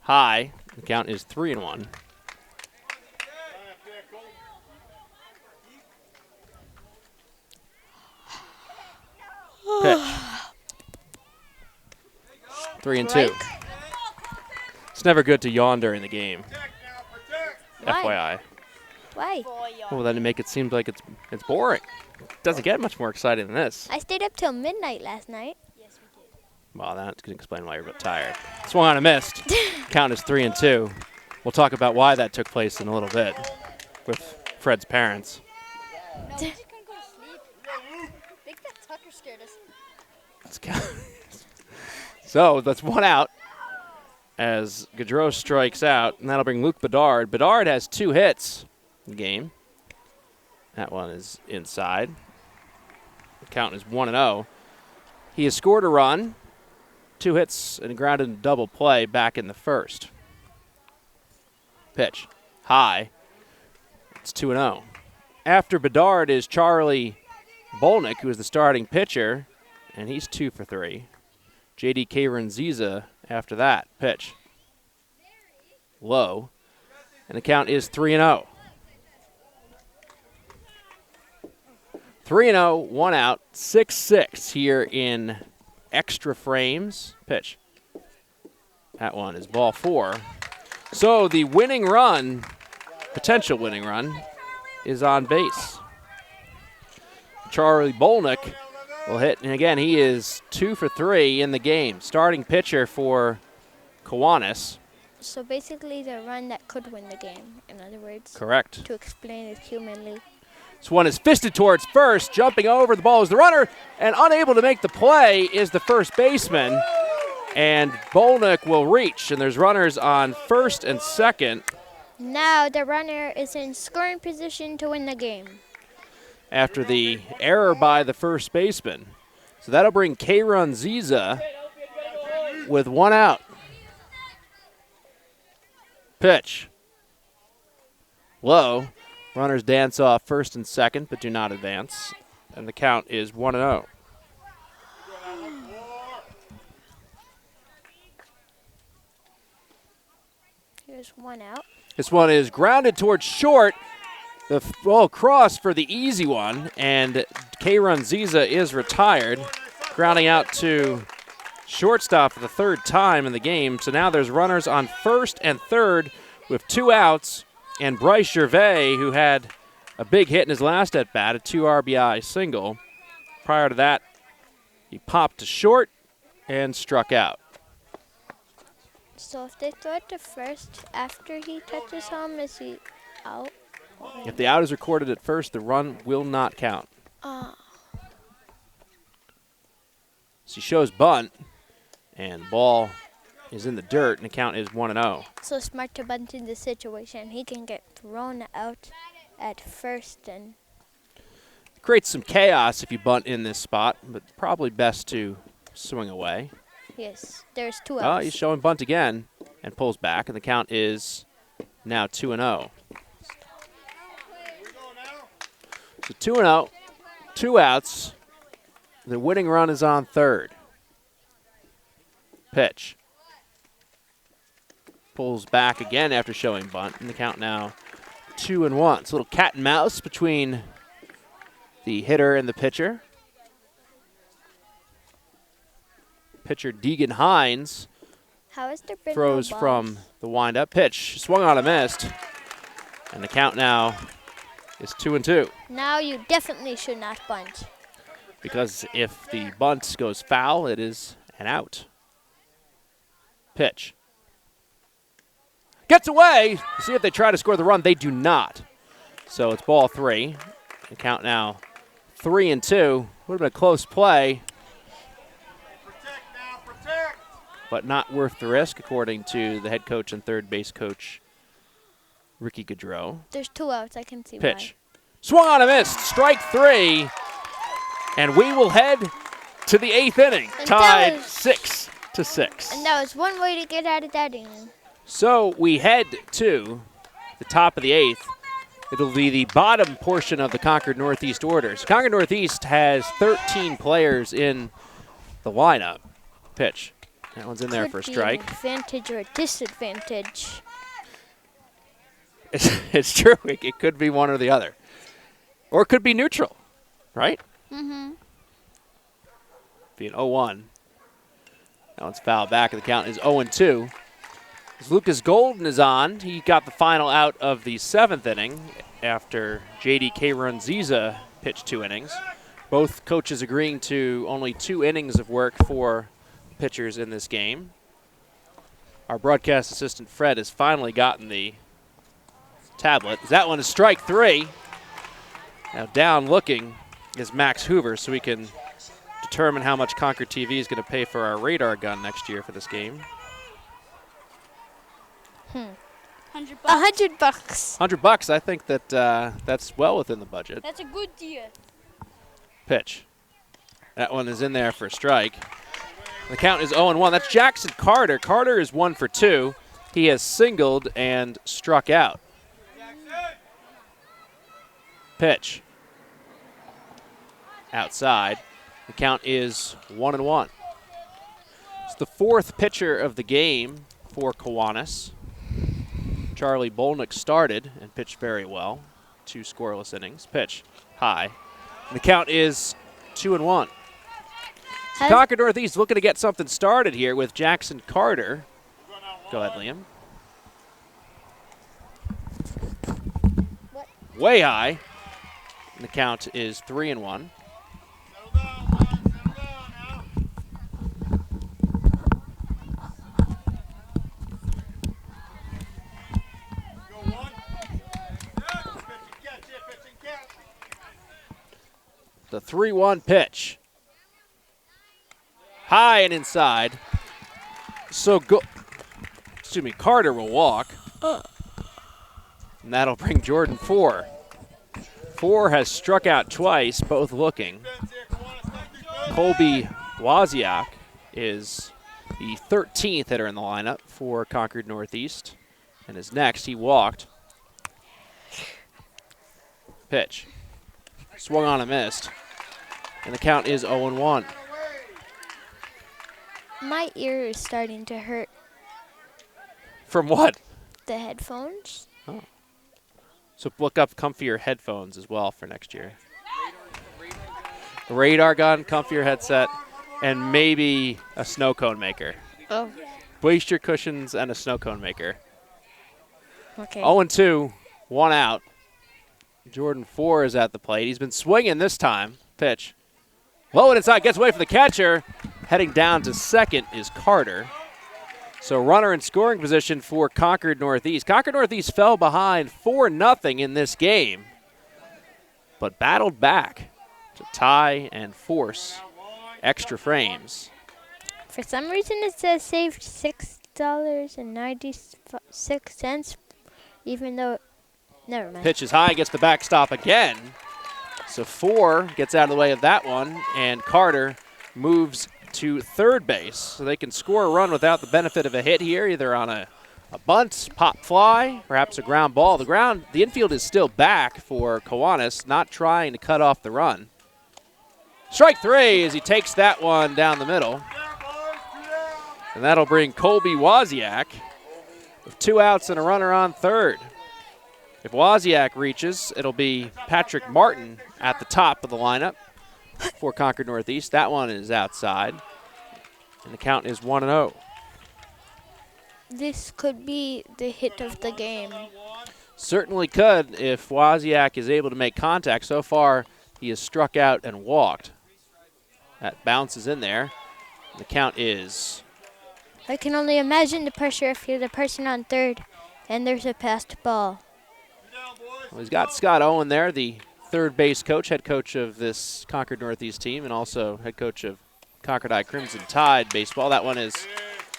High. The count is 3-1. Pitch. 3-2. Strike. It's never good to yawn during the game. Why? FYI. Why? Well, then you make it seem like it's boring. It doesn't get much more exciting than this. I stayed up till midnight last night. Well, that can explain why you're a bit tired. Swung on and missed. Count is 3-2. We'll talk about why that took place in a little bit with Fred's parents. No, we just couldn't go to sleep. I think that Tucker scared us. So that's one out as Gaudreau strikes out, and that'll bring Luke Bedard. Bedard has 2 hits in the game. That one is inside. The count is 1-0. He has scored a run, 2 hits, and grounded in double play back in the first. Pitch. High. It's 2-0. After Bedard is Charlie Bolnick, who is the starting pitcher, and he's 2 for 3. J.D. Kayron-Ziza after that. Pitch. Low. And the count is 3-0. 3-0, 1 out, 6-6 here in extra frames. Pitch. That one is ball 4. So the winning run, potential winning run, is on base. Charlie Bolnick will hit, and again, he is 2 for 3 in the game. Starting pitcher for Kiwanis. So basically the run that could win the game, in other words. Correct. To explain it humanly. This one is fisted towards first, jumping over. The ball is the runner, and unable to make the play is the first baseman. And Bolnick will reach, and there's runners on first and second. Now the runner is in scoring position to win the game. After the error by the first baseman. So that'll bring Kayron-Ziza with 1 out. Pitch. Low. Runners dance off first and second, but do not advance. And the count is 1-0. Here's 1 out. This one is grounded towards short. The ball cross for the easy one, and Kayron-Ziza is retired, grounding out to shortstop for the 3rd time in the game. So now there's runners on first and third with 2 outs, and Bryce Gervais, who had a big hit in his last at-bat, a 2 RBI single. Prior to that, he popped to short and struck out. So if they throw it to first after he touches home, is he out? If the out is recorded at first, the run will not count. So he shows bunt, and ball is in the dirt, and the count is 1-0. So smart to bunt in this situation. He can get thrown out at first and Creates some chaos if you bunt in this spot, but probably best to swing away. yes, there's 2 Oh, outs. he's showing bunt again and pulls back, and the count is now 2-0. So 2-0, 2 outs. The winning run is on third. Pitch. Pulls back again after showing bunt, and the count now 2-1. It's a little cat and mouse between the hitter and the pitcher. Pitcher Deegan Hines How has there been throws no balls? from the windup. Pitch swung on and missed, and the count now is 2-2. Now you definitely should not bunt. Because if the bunt goes foul, it is an out. Pitch. Gets away. See if they try to score the run. They do not. So it's ball 3. The count now 3-2. Would have been a close play. But not worth the risk, according to the head coach and third base coach, Ricky Gaudreau. There's 2 outs. I can see Pitch. Swung on and missed. Strike 3. And we will head to the 8th inning, And tied that was- 6-6. And that was one way to get out of that inning. So we head to the top of the 8th. It'll be the bottom portion of the Concord Northeast orders. Concord Northeast has 13 players in the lineup. Pitch. That one's in there Could for a be strike. an advantage or a disadvantage. It's true. It could be one or the other. Or it could be neutral, right? Mm-hmm. Be an 0-1. That one's fouled back, and the count is 0-2. As Lucas Golden is on, he got the final out of the 7th inning after J.D. Runziza pitched 2 innings. Both coaches agreeing to only 2 innings of work for pitchers in this game. Our broadcast assistant Fred has finally gotten the tablet. That one is strike 3. Now down looking is Max Hoover, so we can determine how much Concord TV is going to pay for our radar gun next year for this game. $100. $100. $100. I think that that's well within the budget. That's a good deal. Pitch. That one is in there for a strike. The count is 0-1. That's Jackson Carter. Carter is 1 for 2. He has singled and struck out. Pitch. Outside. The count is 1-1. It's the 4th pitcher of the game for Kiwanis. Charlie Bolnick started and pitched very well. 2 scoreless innings. Pitch. High. And the count is 2-1. So Concord Northeast looking to get something started here with Jackson Carter. Go ahead, Liam. What? Way high. And the count is 3-1. The 3-1 pitch. High and inside. So Carter will walk. And that'll bring Jordan 4. 4 has struck out twice, both looking. Colby Wozniak is the 13th hitter in the lineup for Concord Northeast. And is next. He walked. Pitch. Swung on and missed. And the count is 0-1. My ear is starting to hurt. From what? The headphones. Oh. So look up comfier headphones as well for next year. A radar gun, comfier headset, and maybe a snow cone maker. Oh. Waste your cushions and a snow cone maker. Okay. 0-2, 1 out. Jordan 4 is at the plate. He's been swinging this time. Pitch. Low and inside, gets away from the catcher. Heading down to second is Carter. So runner in scoring position for Concord Northeast. Concord Northeast fell behind 4-0 in this game, but battled back to tie and force extra frames. For some reason, it says saved $6.96, even though, never mind. Pitch is high, gets the backstop again. So 4 gets out of the way of that one, and Carter moves to third base. So they can score a run without the benefit of a hit here, either on a bunt, pop fly, perhaps a ground ball. The infield is still back for Kiwanis, not trying to cut off the run. Strike 3 as he takes that one down the middle. And that'll bring Colby Wozniak with 2 outs and a runner on third. If Wozniak reaches, it'll be Patrick Martin at the top of the lineup for Concord Northeast. That one is outside, and the count is 1-0. This could be the hit of the game. Certainly could if Wozniak is able to make contact. So far, he has struck out and walked. That bounces in there. The count is... I can only imagine the pressure if you're the person on third and there's a passed ball. Well, he's got Scott Owen there, the third base coach, head coach of this Concord Northeast team, and also head coach of Concord High Crimson Tide baseball. That one is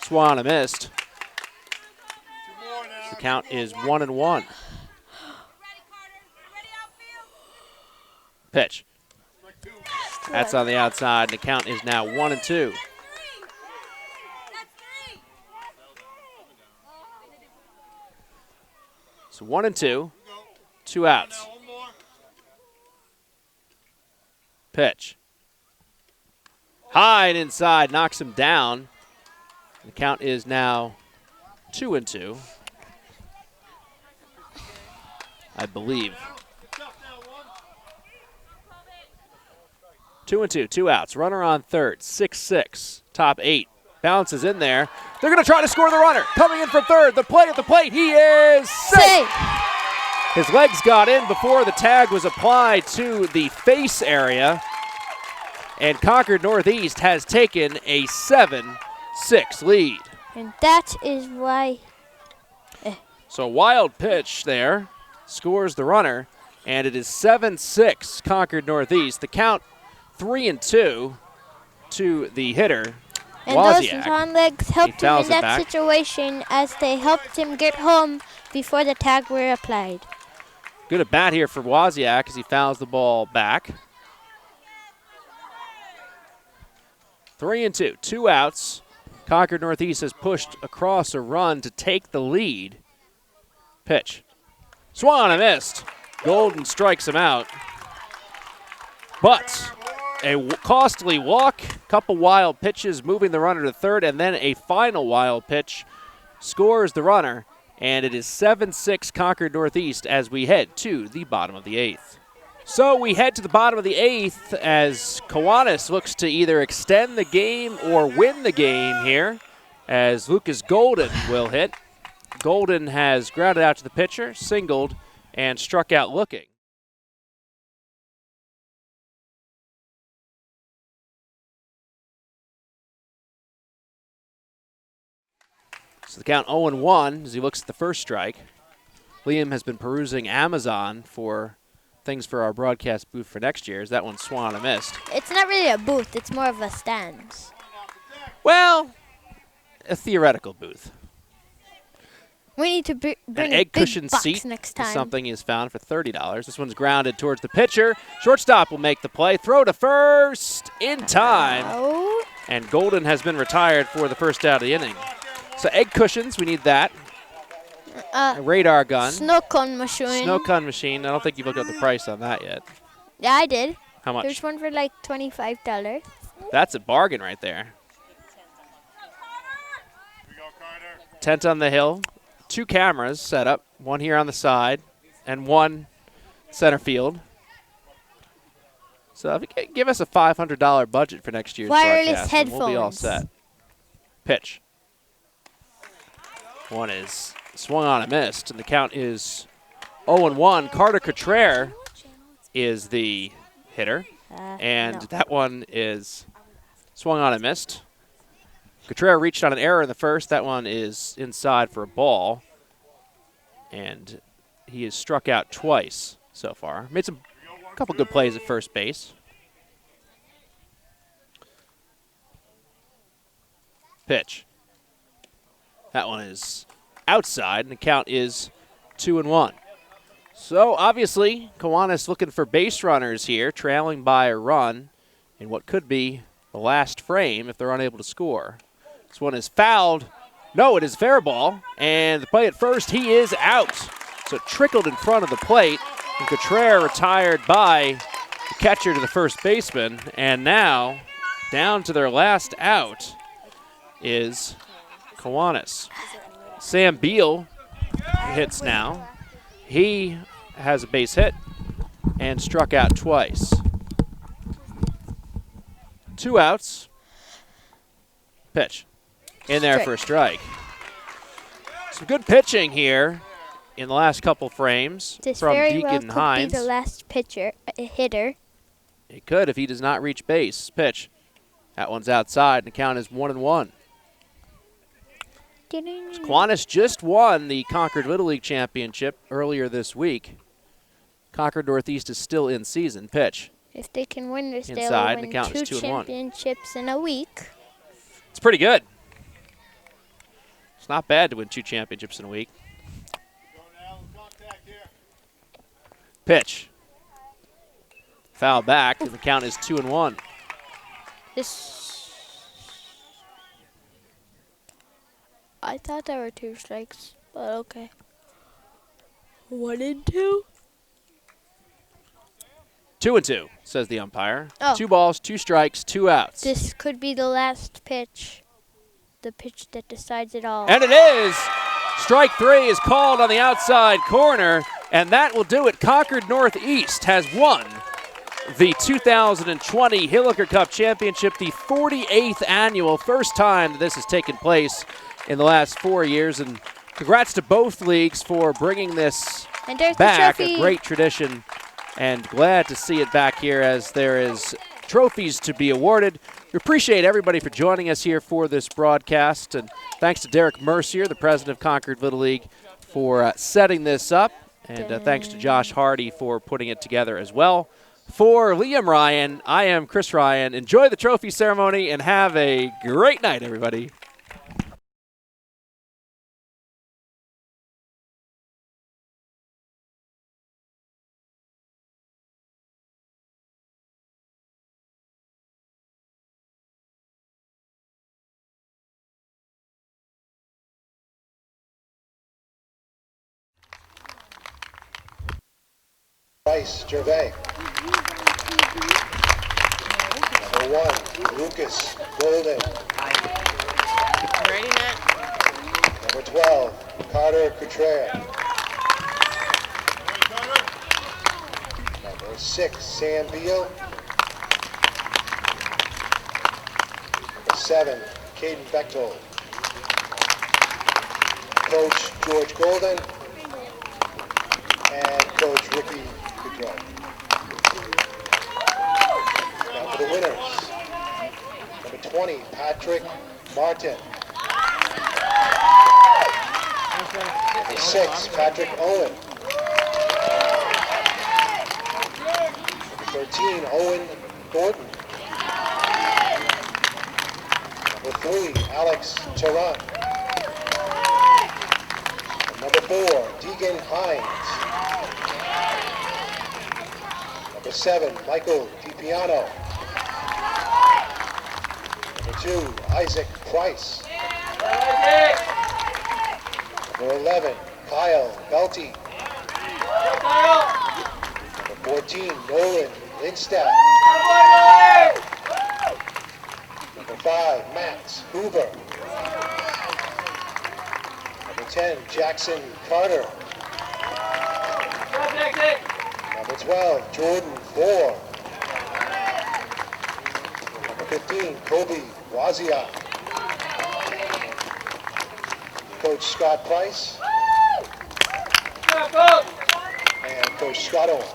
swung and missed. The count is 1-1. Pitch. That's on the outside, and the count is now 1-2. So 1-2, 2 outs. Pitch. High and inside, knocks him down. The count is now 2-2, I believe. 2-2, 2 outs. Runner on third, 6-6, top 8 bounces in there. They're going to try to score the runner. Coming in from third, the play at the plate, he is safe. His legs got in before the tag was applied to the face area. And Concord Northeast has taken a 7-6 lead. And that is why. So a wild pitch there, scores the runner, and it is 7-6 Concord Northeast. The count 3-2 to the hitter, And Wozniak. those long legs helped him fouls in it that back. situation as they helped him get home before the tag were applied. Good at bat here for Wozniak as he fouls the ball back. 3-2, 2 outs. Concord Northeast has pushed across a run to take the lead. Pitch. Swung on and missed. Golden strikes him out. But a costly walk, couple wild pitches moving the runner to third, and then a final wild pitch scores the runner, and it is 7-6 Concord Northeast as we head to the bottom of the 8th. So we head to the bottom of the 8th as Kiwanis looks to either extend the game or win the game here, as Lucas Golden will hit. Golden has grounded out to the pitcher, singled, and struck out looking. So the count 0-1 as he looks at the first strike. Liam has been perusing Amazon for things for our broadcast booth for next year. As that one swung on and missed. It's not really a booth, it's more of a stand. Well, a theoretical booth. We need to bring An a egg big cushion box seat next is time. something is found for $30. This one's grounded towards the pitcher. Shortstop will make the play. Throw to first in time. Oh, And Golden has been retired for the first out of the inning. So egg cushions, we need that. A radar gun. snow cone machine. Snow cone machine. I don't think you've looked up the price on that yet. Yeah, I did. How much? There's one for like $25. That's a bargain right there. Tent on the hill. 2 cameras set up. One here on the side and one center field. So if you can give us a $500 budget for next year's Wireless broadcast, then we'll be all headphones. set. Pitch. One is swung on and missed, and the count is 0-1. Carter Cotrere is the hitter, and No. that one is swung on and missed. Cotrere reached on an error in the first. That one is inside for a ball, and he has struck out twice so far. Made a couple good plays at first base. Pitch. That one is outside, and the count is 2-1. So obviously, Kiwanis looking for base runners here, trailing by a run in what could be the last frame if they're unable to score. This one is fouled. No, it is fair ball, and the play at first, he is out. So it trickled in front of the plate, and Cotrere retired by the catcher to the first baseman, and now down to their last out is Kiwanis. Sam Beal hits now. He has a base hit and struck out twice. 2 outs. Pitch. In there for a strike. Some good pitching here in the last couple frames This from very Deacon well could Hines. be the last hitter. It could if he does not reach base. Pitch. That one's outside, and the count is 1-1. Kiwanis just won the Concord Little League Championship earlier this week. Concord Northeast is still in season. Pitch. If they can win this, they'll Inside, and the win count is 2 2-1. championships in a week. It's pretty good. It's not bad to win 2 championships in a week. Pitch. Foul back, and the count is 2-1. I thought there were 2 strikes, but okay. 1-2. 2-2, says the umpire. Oh. 2 balls, 2 strikes, 2 outs. This could be the last pitch. The pitch that decides it all. And it is. Strike 3 is called on the outside corner, and that will do it. Concord Northeast has won the 2020 Hilliker Cup Championship, the 48th annual, first time that this has taken place in the last 4 years. And congrats to both leagues for bringing this And there's back, the a trophy. great tradition, and glad to see it back here as there is trophies to be awarded. We appreciate everybody for joining us here for this broadcast, and thanks to Derek Mercier, the president of Concord Little League, for setting this up, and thanks to Josh Hardy for putting it together as well. For Liam Ryan, I am Chris Ryan. Enjoy the trophy ceremony and have a great night, everybody. Price Gervais. Number 1, Lucas Golden. Ready, Matt? Number 12, Carter Couture. Number 6, Sam Beal. Number 7, Caden Bechtold. Coach George Golden. And Coach Ricky Goodrow. Now for the winners. Number 20, Patrick Martin. Number 6, Patrick Owen. Number 13, Owen Gordon. Number 3, Alex Turan. And number 4, Deegan Hines. Number 7, Michael DiPiano. Number 2, Isaac Price. Number 11, Kyle Belty. Number 14, Nolan Lindstadt. Number 5, Max Hoover. Number 10, Jackson Carter. Number 12, Jordan Bohr. Number 15, Kobe Wazia. Coach Scott Price. And Coach Scott Owen.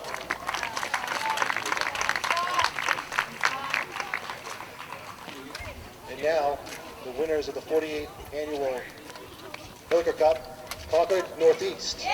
And now, the winners of the 48th annual Hilliker Cup, Concord Northeast.